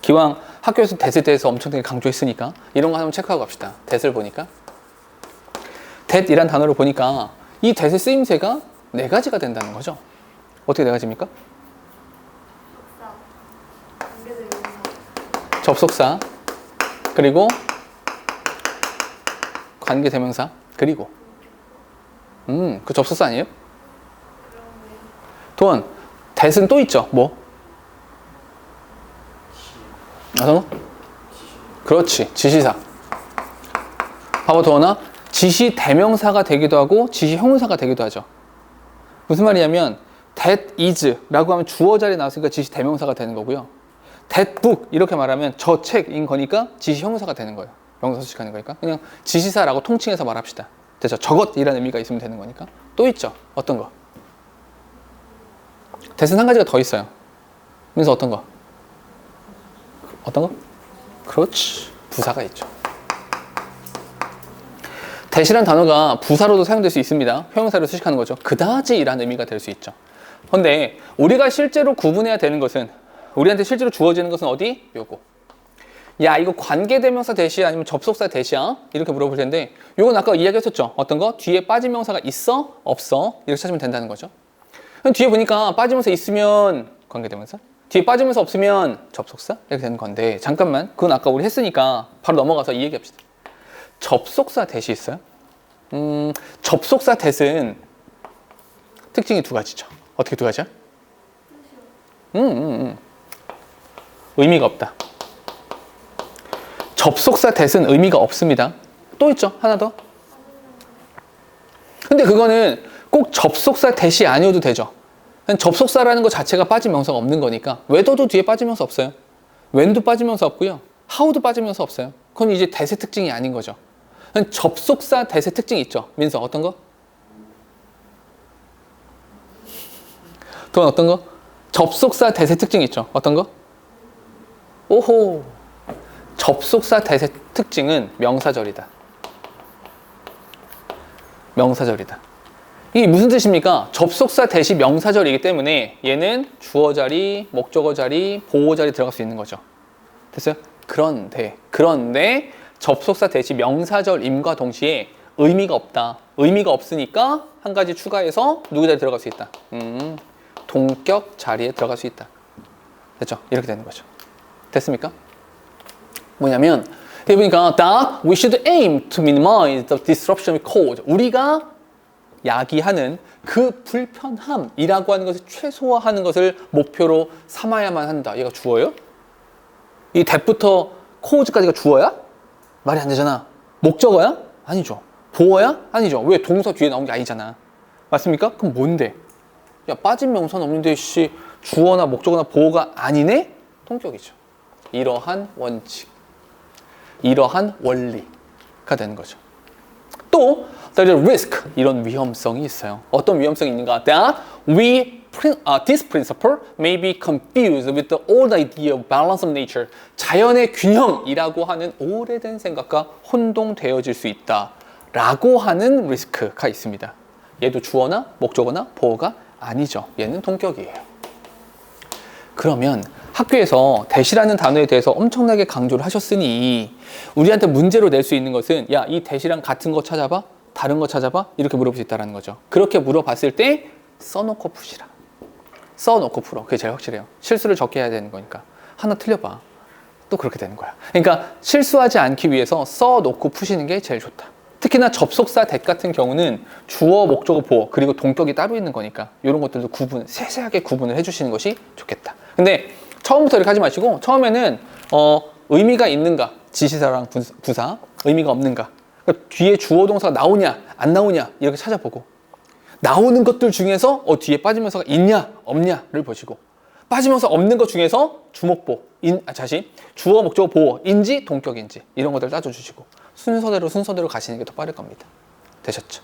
기왕 학교에서 that에 대해서 엄청나게 강조했으니까 이런 거 하나만 체크하고 갑시다. that을 보니까 that이란 단어를 보니까 이 that의 쓰임새가 4가지가 된다는 거죠. 어떻게 4가지입니까? 접속사, 그리고 관계대명사, 그리고 그 접속사 아니에요? 도원, that은 또 있죠. 뭐? 그렇지, 지시사. 봐봐 도원아, 지시 대명사가 되기도 하고 지시 형용사가 되기도 하죠. 무슨 말이냐면 that is 라고 하면 주어 자리에 나왔으니까 지시 대명사가 되는 거고요. that book 이렇게 말하면 저 책인 거니까 지시 형용사가 되는 거예요. 명사 수식하는 거니까 그냥 지시사라고 통칭해서 말합시다. 됐죠? 저것이라는 의미가 있으면 되는 거니까. 또 있죠. 어떤 거? that은 한 가지가 더 있어요. 그래서 어떤 거? 어떤 거? 그렇지. 부사가 있죠. that이란 단어가 부사로도 사용될 수 있습니다. 형용사로 수식하는 거죠. 그다지라는 의미가 될 수 있죠. 그런데 우리가 실제로 구분해야 되는 것은, 우리한테 실제로 주어지는 것은 어디? 요거. 야, 이거 관계대명사 that이야 아니면 접속사 that이야? 이렇게 물어볼 텐데 요건 아까 이야기했었죠. 어떤 거? 뒤에 빠진 명사가 있어? 없어? 이렇게 찾으면 된다는 거죠. 그럼 뒤에 보니까 빠지면서 있으면 관계대명사, 뒤에 빠지면서 없으면 접속사? 이렇게 되는 건데 잠깐만, 그건 아까 우리 했으니까 바로 넘어가서 이 얘기합시다. 접속사 that이 있어요? 접속사 that은 특징이 2가지죠. 어떻게 2가지야? 의미가 없다. 접속사 that은 의미가 없습니다. 또 있죠. 하나 더. 근데 그거는 꼭 접속사 that이 아니어도 되죠. 접속사라는 것 자체가 빠진 명사가 없는 거니까 whether도 뒤에 빠지면서 없어요. when도 빠지면서 없고요. how도 빠지면서 없어요. 그건 이제 that의 특징이 아닌 거죠. 접속사 that의 특징이 있죠. 민서 어떤 거? 돈 어떤 거? 접속사 that의 특징이 있죠. 어떤 거? 오호. 접속사 that의 특징은 명사절이다. 명사절이다. 이게 무슨 뜻입니까? 접속사 that이 명사절이기 때문에 얘는 주어 자리, 목적어 자리, 보호 자리 들어갈 수 있는 거죠. 됐어요? 그런데 접속사 that이 명사절임과 동시에 의미가 없다. 의미가 없으니까 한 가지 추가해서 누구 자리에 들어갈 수 있다. 동격 자리에 들어갈 수 있다. 됐죠? 이렇게 되는 거죠. 됐습니까? 뭐냐면 여기 보니까 that we should aim to minimize the disruption we cause. 우리가 야기하는 그 불편함이라고 하는 것을 최소화하는 것을 목표로 삼아야만 한다. 얘가 주어예요? 이 that부터 cause까지가 주어야? 말이 안 되잖아. 목적어야? 아니죠. 보어야? 아니죠. 왜? 동사 뒤에 나온 게 아니잖아. 맞습니까? 그럼 뭔데? 야, 빠진 명사는 없는데 씨 주어나 목적어나 보어가 아니네? 통격이죠. 이러한 원칙, 이러한 원리가 되는 거죠. 또 there is risk, 이런 위험성이 있어요. 어떤 위험성이 있는가? That this principle may be confused with the old idea of balance of nature. 자연의 균형이라고 하는 오래된 생각과 혼동되어질 수 있다 라고 하는 리스크가 있습니다. 얘도 주어나 목적어나 보어가 아니죠. 얘는 동격이에요. 그러면 학교에서 대시라는 단어에 대해서 엄청나게 강조를 하셨으니 우리한테 문제로 낼 수 있는 것은 야, 이 대시랑 같은 거 찾아봐? 다른 거 찾아봐? 이렇게 물어볼 수 있다는 거죠. 그렇게 물어봤을 때 써놓고 푸시라. 써놓고 풀어. 그게 제일 확실해요. 실수를 적게 해야 되는 거니까. 하나 틀려봐. 또 그렇게 되는 거야. 그러니까 실수하지 않기 위해서 써놓고 푸시는 게 제일 좋다. 특히나 접속사 that 같은 경우는 주어, 목적어, 보어 그리고 동격이 따로 있는 거니까 이런 것들도 세세하게 구분을 해주시는 것이 좋겠다. 근데 처음부터 이렇게 하지 마시고 처음에는 의미가 있는가 지시사랑 부사 의미가 없는가 그러니까 뒤에 주어 동사가 나오냐 안 나오냐 이렇게 찾아보고 나오는 것들 중에서 뒤에 빠지면서가 있냐 없냐를 보시고 빠지면서 없는 것 중에서 주목보 주어 목적어 보어인지 동격인지 이런 것들 따져주시고 순서대로 가시는 게 더 빠를 겁니다. 되셨죠?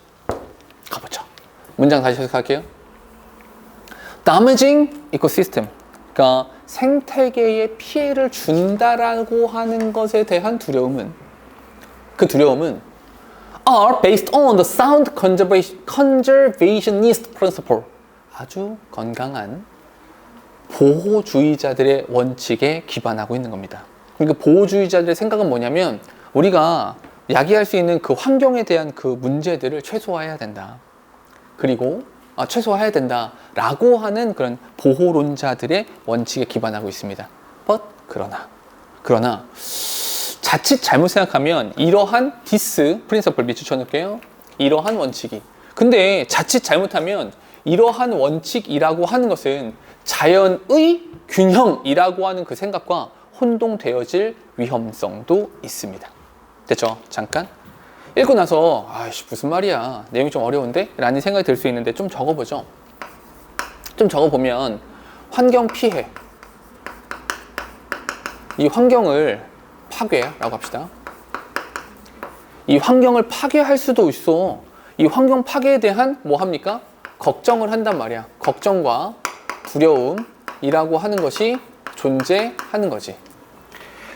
가보죠. 문장 다시 시작할게요. Damaging ecosystem 그러니까 생태계에 피해를 준다라고 하는 것에 대한 두려움은 그 두려움은 are based on the sound conservationist principle 아주 건강한 보호주의자들의 원칙에 기반하고 있는 겁니다. 그러니까 보호주의자들의 생각은 뭐냐면 우리가 야기할 수 있는 그 환경에 대한 그 문제들을 최소화해야 된다. 그리고 최소화해야 된다라고 하는 그런 보호론자들의 원칙에 기반하고 있습니다. But 그러나 자칫 잘못 생각하면 이러한 this principle 밑줄 쳐놓을게요. 이러한 원칙이. 근데 자칫 잘못하면 이러한 원칙이라고 하는 것은 자연의 균형이라고 하는 그 생각과 혼동되어질 위험성도 있습니다. 됐죠? 잠깐 읽고 나서 아이씨 무슨 말이야 내용이 좀 어려운데? 라는 생각이 들 수 있는데 좀 적어보죠. 좀 적어보면 환경 피해 이 환경을 파괴라고 합시다. 이 환경을 파괴할 수도 있어. 이 환경 파괴에 대한 뭐 합니까? 걱정을 한단 말이야. 걱정과 두려움이라고 하는 것이 존재하는 거지.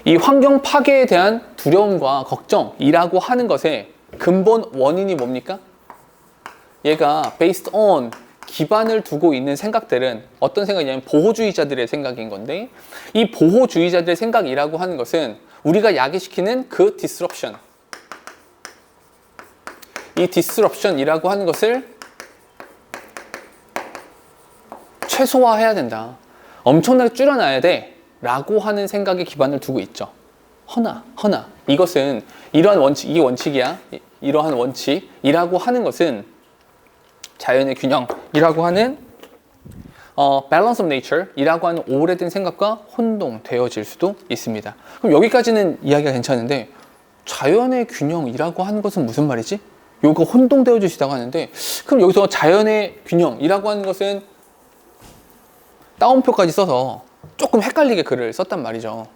이 환경 파괴에 대한 두려움과 걱정이라고 하는 것의 근본 원인이 뭡니까? 얘가 based on 기반을 두고 있는 생각들은 어떤 생각이냐면 보호주의자들의 생각인 건데 이 보호주의자들의 생각이라고 하는 것은 우리가 야기시키는 그 disruption 이 disruption이라고 하는 것을 최소화해야 된다. 엄청나게 줄여놔야 돼 라고 하는 생각에 기반을 두고 있죠. 허나 이것은 이러한 원칙, 이게 원칙이야. 이러한 원칙이라고 하는 것은 자연의 균형이라고 하는 balance of nature 이라고 하는 오래된 생각과 혼동되어질 수도 있습니다. 그럼 여기까지는 이야기가 괜찮은데 자연의 균형이라고 하는 것은 무슨 말이지? 요거 혼동되어질 수 있다고 하는데 그럼 여기서 자연의 균형이라고 하는 것은 따옴표까지 써서 조금 헷갈리게 글을 썼단 말이죠.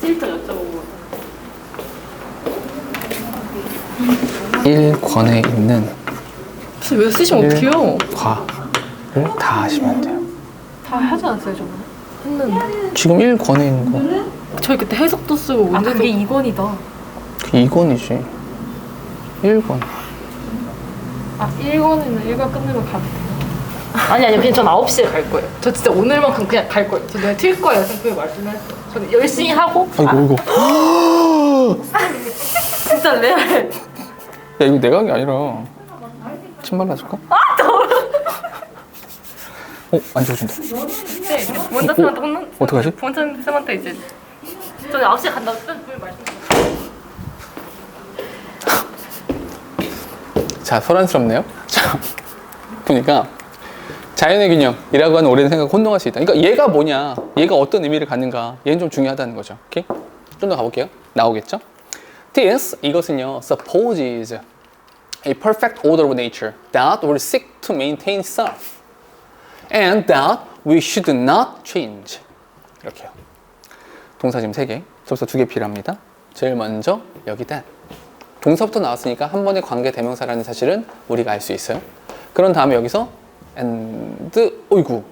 실터 여쭤보고 1권에 있는 왜 쓰시면 어떡해요? 과를 다 하시면 돼요. 다 하지 않았어요 저번에? 했는데 지금 1권에 있는 거 저희 그때 해석도 쓰고 문제도 그게 2권이다. 2권이지 1권 1권이면 1권 끝내면 가면 돼요. 아니 그냥 전 9시에 갈 거예요. 저 진짜 오늘만큼 그냥 갈 거예요. 저 그냥 튈 거예요. 선생님이 말씀했어요. 저는 열심히 하고 아이고 진짜 레알. 야 이거 내가 한 게 아니라 침 발라줄까? 안 지워진다. 네, 원장님한테 어떡하지? 원장님한테 이제 저는 9시에 간다고 선생님이 말씀하셨어요. 자, 소란스럽네요. 자, 보니까 자연의 균형이라고 하는 오랜 생각 혼동할 수 있다. 그러니까 얘가 뭐냐, 얘가 어떤 의미를 갖는가, 얘는 좀 중요하다는 거죠. 오케이? 좀 더 가볼게요. 나오겠죠? This, 이것은요, supposes a perfect order of nature that will seek to maintain self and that we should not change. 이렇게요. 동사 지금 3개, 접수 2개 필요합니다. 제일 먼저 여기 that. 동사부터 나왔으니까 한 번의 관계 대명사라는 사실은 우리가 알 수 있어요. 그런 다음에 여기서 and, 어이구,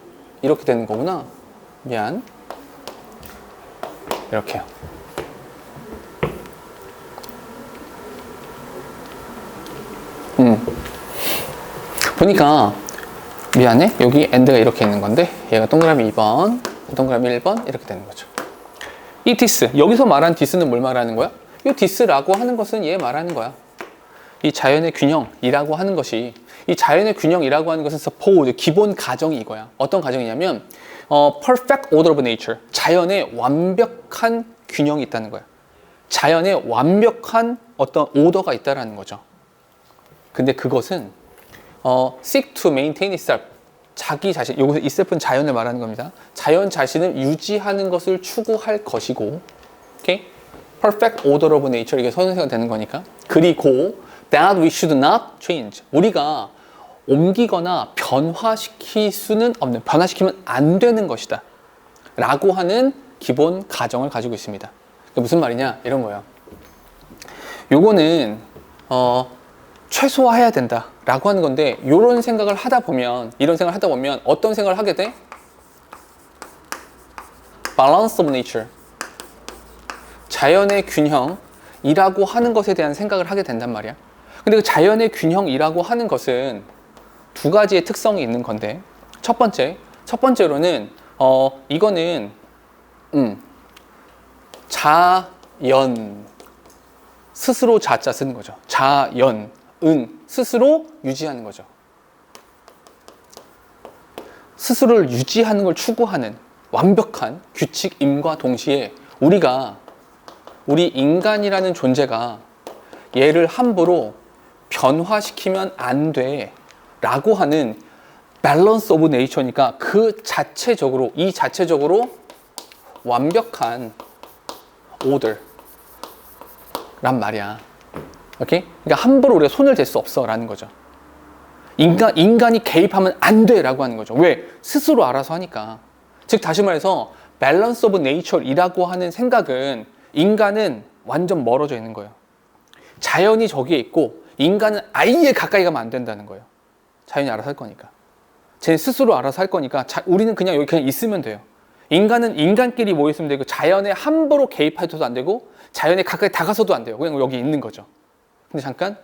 이렇게 되는 거구나. 미안. 이렇게요. 보니까 미안해. 여기 end가 이렇게 있는 건데 얘가 동그라미 2번, 동그라미 1번 이렇게 되는 거죠. 이 this, 여기서 말한 this는 뭘 말하는 거야? 이 this라고 하는 것은 얘 말하는 거야. 이 자연의 균형이라고 하는 것이, 이 자연의 균형이라고 하는 것은 suppose, 기본 가정이 이거야. 어떤 가정이냐면 perfect order of nature, 자연의 완벽한 균형이 있다는 거야. 자연의 완벽한 어떤 오더가 있다라는 거죠. 근데 그것은 seek to maintain itself, 자기 자신, 여기서 itself는 자연을 말하는 겁니다. 자연 자신을 유지하는 것을 추구할 것이고, okay? perfect order of nature, 이게 선생가 되는 거니까. 그리고 that we should not change, 우리가 옮기거나 변화시킬 수는 없는, 변화시키면 안 되는 것이다 라고 하는 기본 가정을 가지고 있습니다. 그게 무슨 말이냐, 이런 거예요. 요거는 최소화해야 된다 라고 하는 건데, 이런 생각을 하다 보면, 이런 생각을 하다 보면 어떤 생각을 하게 돼? balance of nature, 자연의 균형이라고 하는 것에 대한 생각을 하게 된단 말이야. 근데 그 자연의 균형이라고 하는 것은 두 가지의 특성이 있는 건데, 첫 번째로는 이거는 자연, 스스로 자자 쓰는 거죠. 자연, 스스로 유지하는 거죠. 스스로를 유지하는 걸 추구하는 완벽한 규칙임과 동시에 우리 인간이라는 존재가 얘를 함부로 변화시키면 안 돼 라고 하는 밸런스 오브 네이처니까, 이 자체적으로 완벽한 오더 란 말이야. 오케이? 그러니까 함부로 우리가 손을 댈 수 없어 라는 거죠. 인간이 개입하면 안 돼 라고 하는 거죠. 왜? 스스로 알아서 하니까. 즉 다시 말해서 밸런스 오브 네이처이라고 하는 생각은, 인간은 완전 멀어져 있는 거예요. 자연이 저기에 있고 인간은 아예 가까이 가면 안 된다는 거예요. 자연이 알아서 할 거니까. 쟤 스스로 알아서 할 거니까 우리는 그냥 여기 그냥 있으면 돼요. 인간은 인간끼리 모였으면 되고, 자연에 함부로 개입해서도 안 되고, 자연에 가까이 다가서도 안 돼요. 그냥 여기 있는 거죠. 근데 잠깐,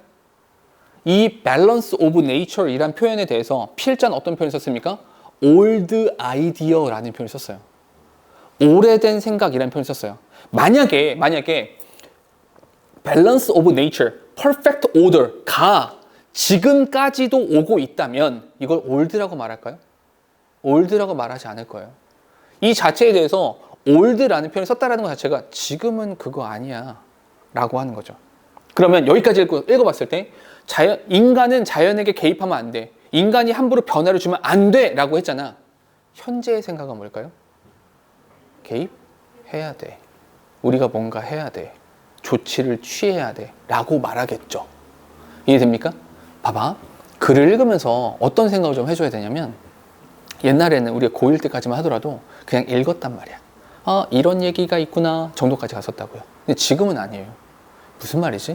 이 밸런스 오브 네이처이란 표현에 대해서 필자는 어떤 표현을 썼습니까? old idea라는 표현을 썼어요. 오래된 생각이라는 표현을 썼어요. 만약에 밸런스 오브 네이처, 퍼펙트 오더가 지금까지도 오고 있다면 이걸 올드라고 말할까요? 올드라고 말하지 않을 거예요. 이 자체에 대해서 올드라는 표현을 썼다라는 것 자체가 지금은 그거 아니야 라고 하는 거죠. 그러면 여기까지 읽어봤을 때, 인간은 자연에게 개입하면 안 돼, 인간이 함부로 변화를 주면 안 돼 라고 했잖아. 현재의 생각은 뭘까요? 개입해야 돼, 우리가 뭔가 해야 돼, 조치를 취해야 돼 라고 말하겠죠. 이해됩니까? 봐봐, 글을 읽으면서 어떤 생각을 좀 해줘야 되냐면, 옛날에는 우리가 고1 때까지만 하더라도 그냥 읽었단 말이야. 아, 이런 얘기가 있구나 정도까지 갔었다고요. 근데 지금은 아니에요. 무슨 말이지?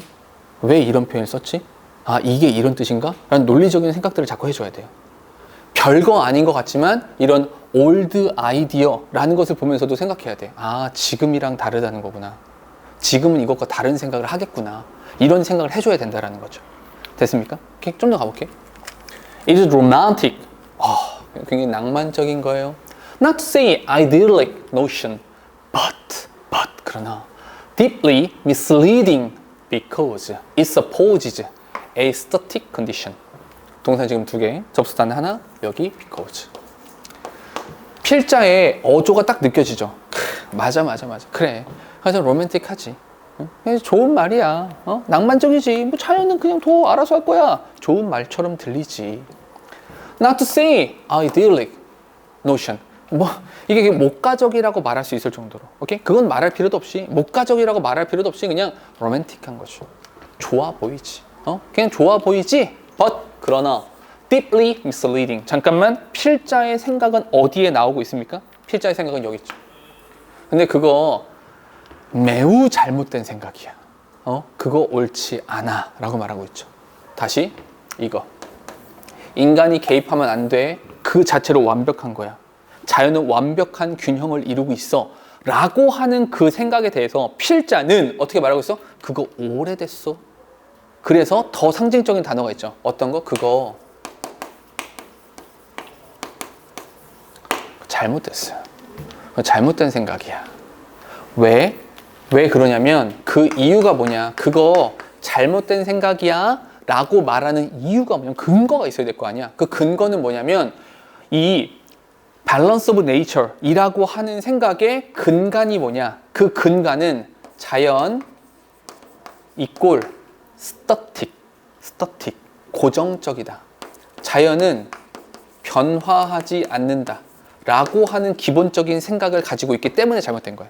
왜 이런 표현을 썼지? 아, 이게 이런 뜻인가? 라는 논리적인 생각들을 자꾸 해줘야 돼요. 별거 아닌 것 같지만 이런 올드 아이디어라는 것을 보면서도 생각해야 돼. 아, 지금이랑 다르다는 거구나. 지금은 이것과 다른 생각을 하겠구나. 이런 생각을 해줘야 된다는 거죠. 됐습니까? 오케이, 좀 더 가볼게. It is romantic. 굉장히 낭만적인 거예요. Not to say idyllic notion, but 그러나 deeply misleading because it supposes a static condition. 동사 지금 두 개, 접수단 하나, 여기 because. 필자의 어조가 딱 느껴지죠. 맞아. 그래. 그래서 로맨틱하지. 좋은 말이야. 낭만적이지. 뭐 자연은 그냥 더 알아서 할 거야. 좋은 말처럼 들리지. Not to say idyllic notion. 뭐 이게 목가적이라고 말할 수 있을 정도로. 오케이? 그건 말할 필요도 없이, 목가적이라고 말할 필요도 없이 그냥 로맨틱한 거죠. 좋아 보이지. 그냥 좋아 보이지. But 그러나 deeply misleading. 잠깐만, 필자의 생각은 어디에 나오고 있습니까? 필자의 생각은 여기 있죠. 근데 그거 매우 잘못된 생각이야. 그거 옳지 않아 라고 말하고 있죠. 다시 이거, 인간이 개입하면 안 돼, 그 자체로 완벽한 거야. 자연은 완벽한 균형을 이루고 있어 라고 하는 그 생각에 대해서 필자는 어떻게 말하고 있어? 그거 오래됐어. 그래서 더 상징적인 단어가 있죠. 어떤 거? 그거 잘못됐어요. 잘못된 생각이야. 왜? 왜 그러냐면 그 이유가 뭐냐? 그거 잘못된 생각이야 라고 말하는 이유가 뭐냐면 근거가 있어야 될 거 아니야. 그 근거는 뭐냐면 이 밸런스 오브 네이처 이라고 하는 생각의 근간이 뭐냐? 그 근간은 자연 이꼴 스태틱 고정적이다. 자연은 변화하지 않는다 라고 하는 기본적인 생각을 가지고 있기 때문에 잘못된 거예요.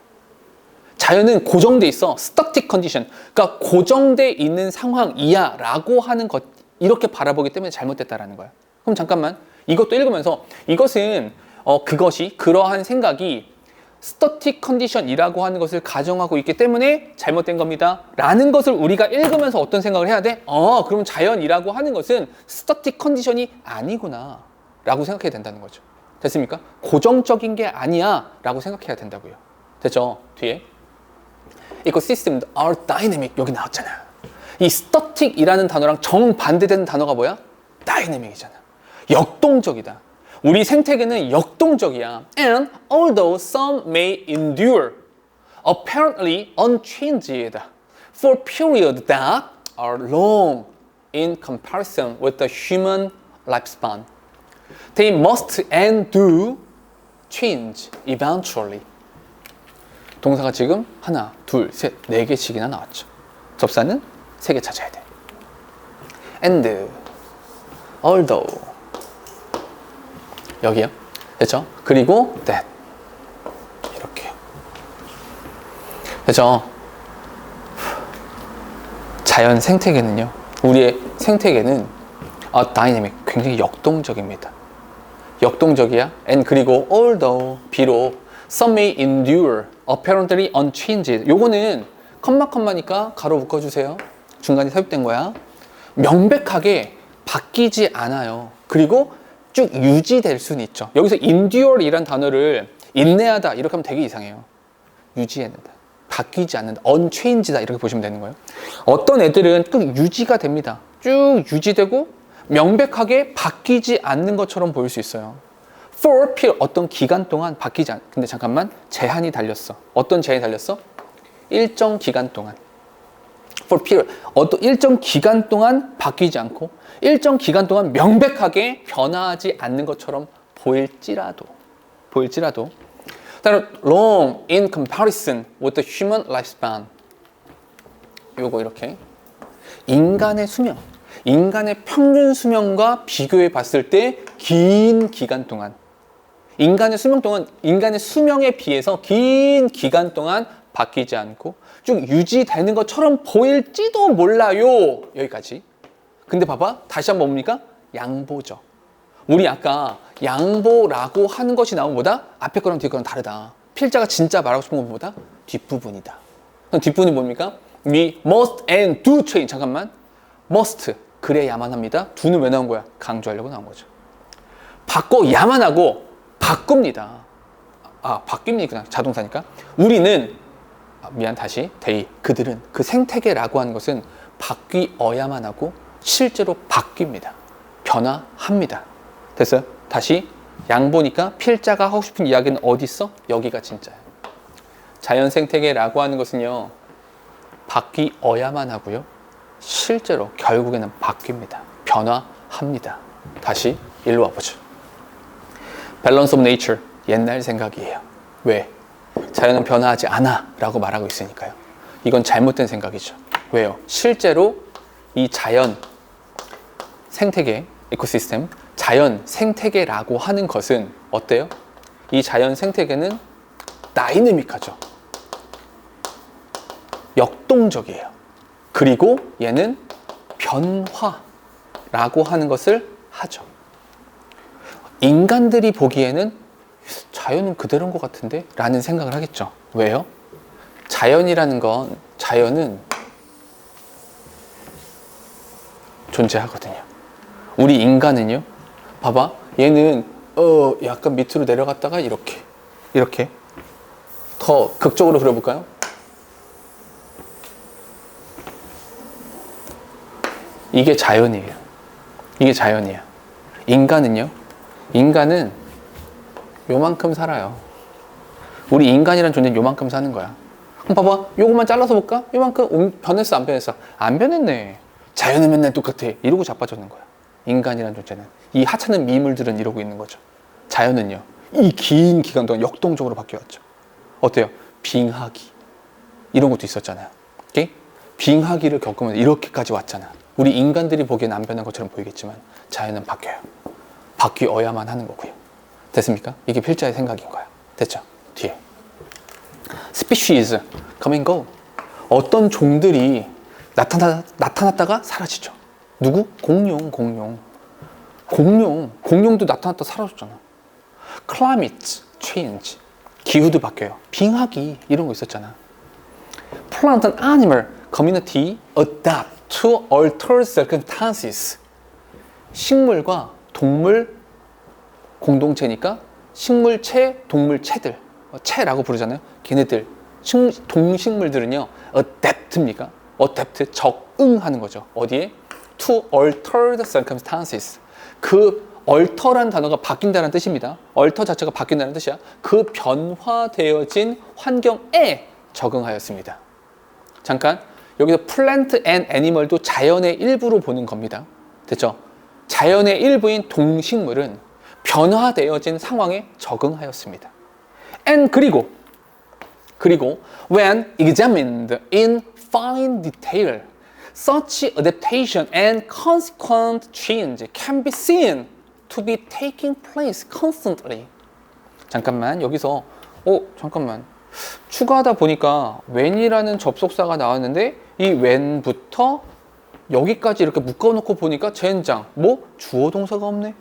자연은 고정돼 있어. 스태틱 컨디션. 그러니까 고정돼 있는 상황이야 라고 하는 것, 이렇게 바라보기 때문에 잘못됐다라는 거야. 그럼 잠깐만, 이것도 읽으면서 이것은 그것이 그러한 생각이 스태틱 컨디션이라고 하는 것을 가정하고 있기 때문에 잘못된 겁니다 라는 것을 우리가 읽으면서 어떤 생각을 해야 돼? 그럼 자연이라고 하는 것은 스태틱 컨디션이 아니구나 라고 생각해야 된다는 거죠. 됐습니까? 고정적인 게 아니야 라고 생각해야 된다고요. 됐죠? 뒤에 Ecosystems are dynamic 여기 나왔잖아. 이 static이라는 단어랑 정반대되는 단어가 뭐야? dynamic이잖아. 역동적이다. 우리 생태계는 역동적이야. And although some may endure, apparently unchanged for periods that are long in comparison with the human lifespan, they must and do change eventually. 동사가 지금 하나, 둘, 셋, 네 개씩이나 나왔죠. 접사는 세 개 찾아야 돼. And, although. 여기요. 됐죠? 그리고 that. 이렇게요. 됐죠? 자연 생태계는요. 우리의 생태계는 dynamic, 굉장히 역동적입니다. 역동적이야. And 그리고 although, 비록 some may endure, apparently unchanged. 요거는 컴마니까 가로 묶어주세요. 중간에 삽입된 거야. 명백하게 바뀌지 않아요. 그리고 쭉 유지될 수는 있죠. 여기서 endure이란 단어를 인내하다 이렇게 하면 되게 이상해요. 유지해낸다. 바뀌지 않는다. unchanged다 이렇게 보시면 되는 거예요. 어떤 애들은 쭉 유지가 됩니다. 쭉 유지되고 명백하게 바뀌지 않는 것처럼 보일 수 있어요. for period, 어떤 기간 동안 바뀌지 않. 근데 잠깐만, 제한이 달렸어. 어떤 제한이 달렸어? 일정 기간 동안. for period, 어떤 일정 기간 동안 바뀌지 않고 일정 기간 동안 명백하게 변화하지 않는 것처럼 보일지라도 다른 long in comparison with the human lifespan. 요거 이렇게 인간의 수명, 인간의 평균 수명과 비교해 봤을 때 긴 기간 동안, 인간의 수명 동안, 인간의 수명에 비해서 긴 기간 동안 바뀌지 않고 쭉 유지되는 것처럼 보일지도 몰라요. 여기까지. 근데 봐봐, 다시 한번 뭡니까? 양보죠. 우리 아까 양보라고 하는 것이 나온 것보다 앞에 거랑 뒤에 거랑 다르다. 필자가 진짜 말하고 싶은 것보다 뒷부분이다. 그럼 뒷부분이 뭡니까? We must and do change. 잠깐만. must, 그래야만 합니다. do는 왜 나온 거야? 강조하려고 나온 거죠. 바꿔야만 하고 바꿉니다. 바뀝니까? 자동사니까. 우리는 다시 they, 그들은, 그 생태계라고 하는 것은 바뀌어야만 하고 실제로 바뀝니다. 변화합니다. 됐어요? 다시 양보니까 필자가 하고 싶은 이야기는 어디 있어? 여기가 진짜예요. 자연 생태계라고 하는 것은요, 바뀌어야만 하고요, 실제로 결국에는 바뀝니다. 변화합니다. 다시 일로 와보죠. 밸런스 오브 네이처, 옛날 생각이에요. 왜? 자연은 변화하지 않아 라고 말하고 있으니까요. 이건 잘못된 생각이죠. 왜요? 실제로 이 자연 생태계, 이코시스템, 자연 생태계라고 하는 것은 어때요? 이 자연 생태계는 다이내믹하죠. 역동적이에요. 그리고 얘는 변화라고 하는 것을 하죠. 인간들이 보기에는 자연은 그대로인 것 같은데? 라는 생각을 하겠죠. 왜요? 자연이라는 건, 자연은 존재하거든요. 우리 인간은요, 봐봐, 얘는 약간 밑으로 내려갔다가 이렇게 더 극적으로 그려볼까요? 이게 자연이에요. 이게 자연이야. 인간은요, 인간은 요만큼 살아요. 우리 인간이란 존재는 요만큼 사는 거야. 그럼 봐봐. 요것만 잘라서 볼까? 요만큼 변했어, 안 변했어? 안 변했네. 자연은 맨날 똑같아. 이러고 자빠졌는 거야. 인간이란 존재는. 이 하찮은 미물들은 이러고 있는 거죠. 자연은요. 이 긴 기간 동안 역동적으로 바뀌어왔죠. 어때요? 빙하기. 이런 것도 있었잖아요. 오케이? 빙하기를 겪으면 이렇게까지 왔잖아. 우리 인간들이 보기엔 안 변한 것처럼 보이겠지만 자연은 바뀌어요. 바뀌어야만 하는 거고요. 됐습니까? 이게 필자의 생각인 거야. 됐죠? 뒤에. Species come and go. 어떤 종들이 나타났다가 사라지죠. 누구? 공룡도 나타났다 사라졌잖아. Climate change. 기후도 바뀌어요. 빙하기 이런 거 있었잖아. Plant and animal community adapt to altered circumstances. 식물과 동물 공동체니까 식물체, 동물체들, 체라고 부르잖아요. 걔네들, 동식물들은요, adapt입니까? adapt, 적응하는 거죠. 어디에? To altered circumstances. 그 alter란 단어가 바뀐다는 뜻입니다. alter 자체가 바뀐다는 뜻이야. 그 변화되어진 환경에 적응하였습니다. 잠깐, 여기서 plant and animal도 자연의 일부로 보는 겁니다. 됐죠? 자연의 일부인 동식물은 변화되어진 상황에 적응하였습니다. And 그리고 when examined in fine detail, such adaptation and consequent change can be seen to be taking place constantly. 잠깐만, 여기서 잠깐만. 추가하다 보니까 when이라는 접속사가 나왔는데 이 when부터 여기까지 이렇게 묶어놓고 보니까 젠장, 주어 동사가 없네.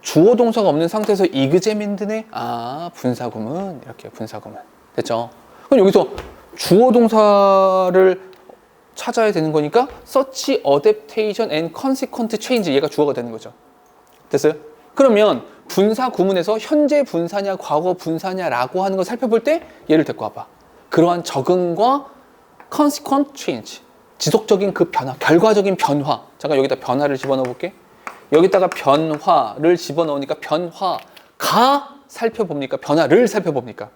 주어 동사가 없는 상태에서 examined네. 분사구문. 이렇게 분사구문. 됐죠? 그럼 여기서 주어 동사를 찾아야 되는 거니까 such adaptation and consequent change, 얘가 주어가 되는 거죠. 됐어요? 그러면 분사 구문에서 현재 분사냐 과거 분사냐라고 하는 걸 살펴볼 때 얘를 데리고 와봐. 그러한 적응과 consequent change, 지속적인 그 변화, 결과적인 변화. 잠깐 여기다 변화를 집어넣어 볼게. 여기다가 변화를 집어넣으니까 변화가 살펴봅니까? 변화를 살펴봅니까?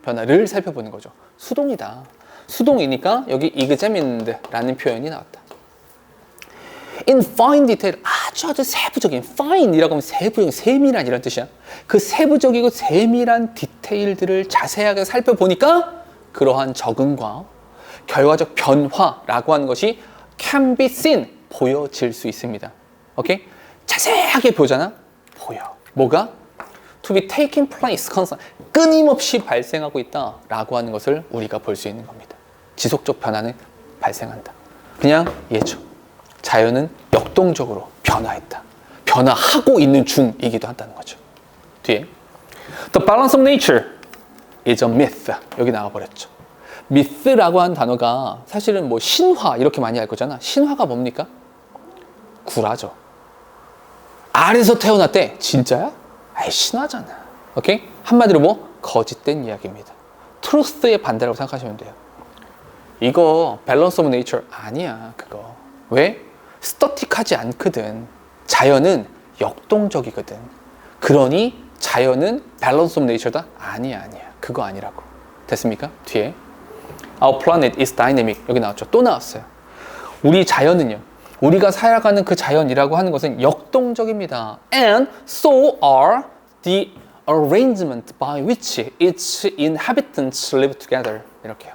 변화를 살펴보는 거죠. 수동이다. 수동이니까 여기 examined라는 표현이 나왔다. In fine detail, 아주 세부적인, fine이라고 하면 세부적인, 세밀한 이런 뜻이야. 그 세부적이고 세밀한 디테일들을 자세하게 살펴보니까 그러한 적응과 결과적 변화라고 하는 것이 can be seen, 보여질 수 있습니다. 오케이? 자세하게 보잖아? 보여. 뭐가? To be taking place, 끊임없이 발생하고 있다라고 하는 것을 우리가 볼 수 있는 겁니다. 지속적 변화는 발생한다. 그냥 예죠. 자연은 역동적으로 변화했다. 변화하고 있는 중이기도 한다는 거죠. 뒤에 The balance of nature is a myth. 여기 나와버렸죠. myth라고 하는 단어가 사실은 신화 이렇게 많이 할 거잖아. 신화가 뭡니까? 구라죠. 알에서 태어났대. 진짜야? 신화잖아. 오케이? 한마디로 거짓된 이야기입니다. truth의 반대라고 생각하시면 돼요. 이거 balance of nature 아니야. 그거. 왜? 스터틱하지 않거든. 자연은 역동적이거든. 그러니 자연은 balance of nature다? 아니야. 그거 아니라고. 됐습니까? 뒤에 Our planet is dynamic. 여기 나왔죠. 또 나왔어요. 우리 자연은요. 우리가 살아가는 그 자연이라고 하는 것은 역동적입니다. And so are the arrangement by which its inhabitants live together. 이렇게요.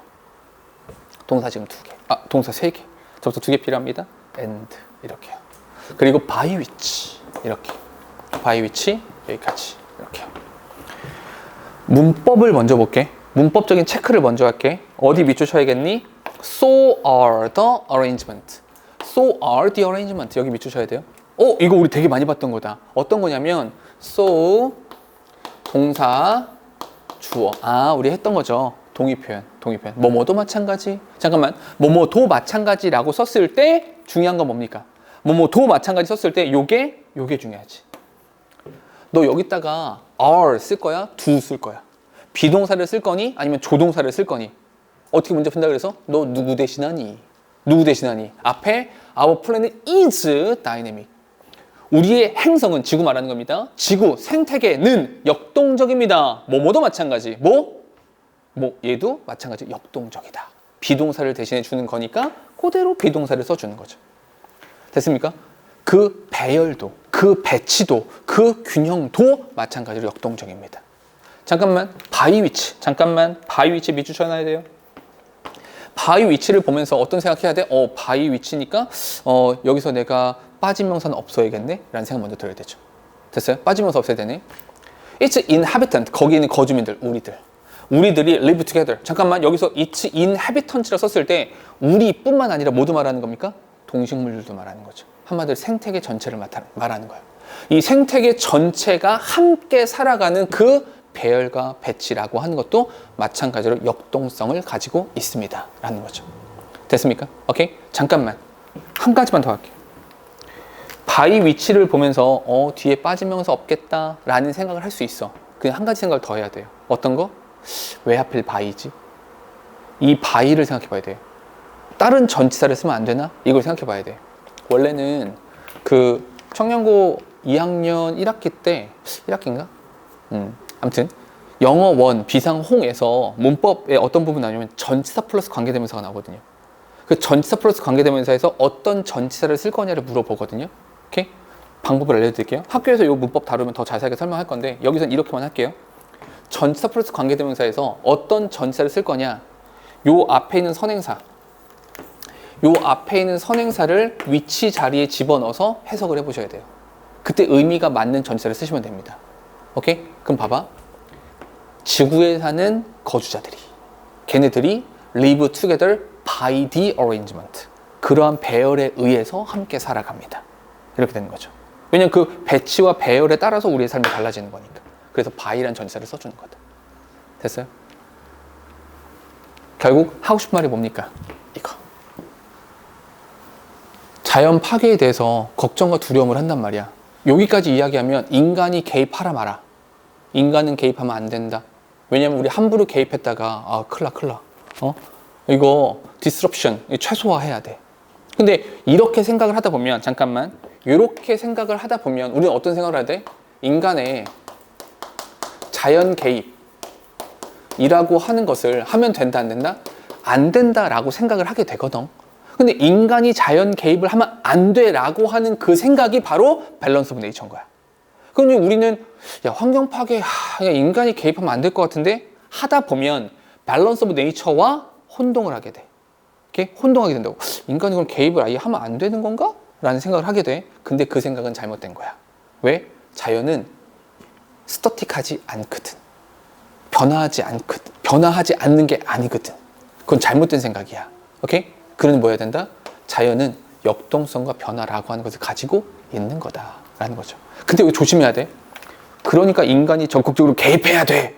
동사 지금 2개. 동사 3개. 저부터 2개 필요합니다. and 이렇게요. 그리고 by which 이렇게. by which 여기까지 이렇게요. 문법을 먼저 볼게. 문법적인 체크를 먼저 할게. 어디 밑줄 쳐야겠니? So are the arrangement. So are the arrangement. 여기 밑줄 쳐야 돼요. 이거 우리 되게 많이 봤던 거다. 어떤 거냐면 so 동사 주어. 우리 했던 거죠. 동의 표현. 뭐뭐도 마찬가지. 잠깐만. 뭐뭐도 마찬가지라고 썼을 때 중요한 건 뭡니까? 뭐뭐도 마찬가지 썼을 때 요게 중요하지. 너 여기다가 are 쓸 거야? do 쓸 거야? 비동사를 쓸 거니? 아니면 조동사를 쓸 거니? 어떻게 문제 푼다 그래서? 너 누구 대신하니? 앞에 our planet is dynamic. 우리의 행성은 지구 말하는 겁니다. 지구 생태계는 역동적입니다. 뭐뭐도 마찬가지. 얘도 마찬가지 역동적이다. 비동사를 대신해 주는 거니까 그대로 비동사를 써주는 거죠. 됐습니까? 그 배열도, 그 배치도, 그 균형도 마찬가지로 역동적입니다. 잠깐만 바위 위치 밑줄 쳐놔야 돼요. 바위 위치를 보면서 어떤 생각해야 돼? 바위 위치니까 여기서 내가 빠진 명사는 없어야겠네? 라는 생각 먼저 들어야 되죠. 됐어요? 빠진 명사 없어야 되네. It's inhabitant. 거기 있는 거주민들, 우리들이 live together. 잠깐만, 여기서 it's inhabitant라 썼을 때 우리뿐만 아니라 모두 말하는 겁니까? 동식물들도 말하는 거죠. 한마디로 생태계 전체를 말하는 거예요. 이 생태계 전체가 함께 살아가는 그 배열과 배치라고 하는 것도 마찬가지로 역동성을 가지고 있습니다. 라는 거죠. 됐습니까? 오케이? 잠깐만. 한 가지만 더 할게요. 바위 위치를 보면서 뒤에 빠진 명사 없겠다 라는 생각을 할 수 있어. 그냥 한 가지 생각을 더 해야 돼요. 어떤 거? 왜 하필 바위지? 이 바위를 생각해 봐야 돼요. 다른 전치사를 쓰면 안 되나? 이걸 생각해 봐야 돼요. 원래는 그 청년고 2학년 1학기 때 1학기인가? 아무튼 영어 원 비상홍에서 문법의 어떤 부분 나오냐면 전치사 플러스 관계대명사가 나오거든요. 그 전치사 플러스 관계대명사에서 어떤 전치사를 쓸 거냐를 물어보거든요. 오케이? 방법을 알려드릴게요. 학교에서 이 문법 다루면 더 자세하게 설명할 건데 여기서는 이렇게만 할게요. 전치사 플러스 관계대명사에서 어떤 전치사를 쓸 거냐, 요 앞에 있는 선행사를 위치 자리에 집어넣어서 해석을 해보셔야 돼요. 그때 의미가 맞는 전치사를 쓰시면 됩니다. 오케이? 그럼 봐봐. 지구에 사는 거주자들이, 걔네들이 live together by the arrangement. 그러한 배열에 의해서 함께 살아갑니다. 이렇게 되는 거죠. 왜냐면 그 배치와 배열에 따라서 우리의 삶이 달라지는 거니까. 그래서 by라는 전치사를 써주는 거다. 됐어요? 결국 하고 싶은 말이 뭡니까? 이거. 자연 파괴에 대해서 걱정과 두려움을 한단 말이야. 여기까지 이야기하면 인간이 개입하라 마라. 인간은 개입하면 안 된다. 왜냐면 우리 함부로 개입했다가 큰일 나. 이거 disruption 최소화해야 돼. 근데 이렇게 생각을 하다 보면 잠깐만, 이렇게 생각을 하다 보면 우리는 어떤 생각을 해야 돼? 인간의 자연 개입이라고 하는 것을 하면 된다 안 된다? 안 된다라고 생각을 하게 되거든. 근데 인간이 자연 개입을 하면 안 돼라고 하는 그 생각이 바로 밸런스 오브 네이처인 거야. 그런데 우리는 환경 파괴, 인간이 개입하면 안 될 것 같은데 하다 보면 밸런스 오브 네이처와 혼동을 하게 돼. 이렇게 혼동하게 된다고. 인간이 그럼 개입을 아예 하면 안 되는 건가? 라는 생각을 하게 돼. 근데 그 생각은 잘못된 거야. 왜? 자연은 스터틱하지 않거든. 변화하지 않는 게 아니거든. 그건 잘못된 생각이야. 오케이? 그러니 뭐 해야 된다? 자연은 역동성과 변화라고 하는 것을 가지고 있는 거다라는 거죠. 근데 왜 조심해야 돼? 그러니까 인간이 적극적으로 개입해야 돼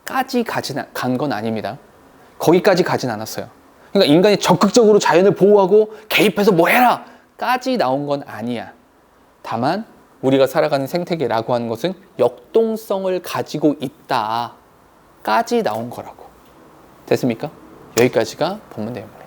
까지 간 건 아닙니다. 거기까지 가진 않았어요. 그러니까 인간이 적극적으로 자연을 보호하고 개입해서 뭐 해라 까지 나온 건 아니야. 다만 우리가 살아가는 생태계라고 하는 것은 역동성을 가지고 있다 까지 나온 거라고. 됐습니까? 여기까지가 본문 내용입니다.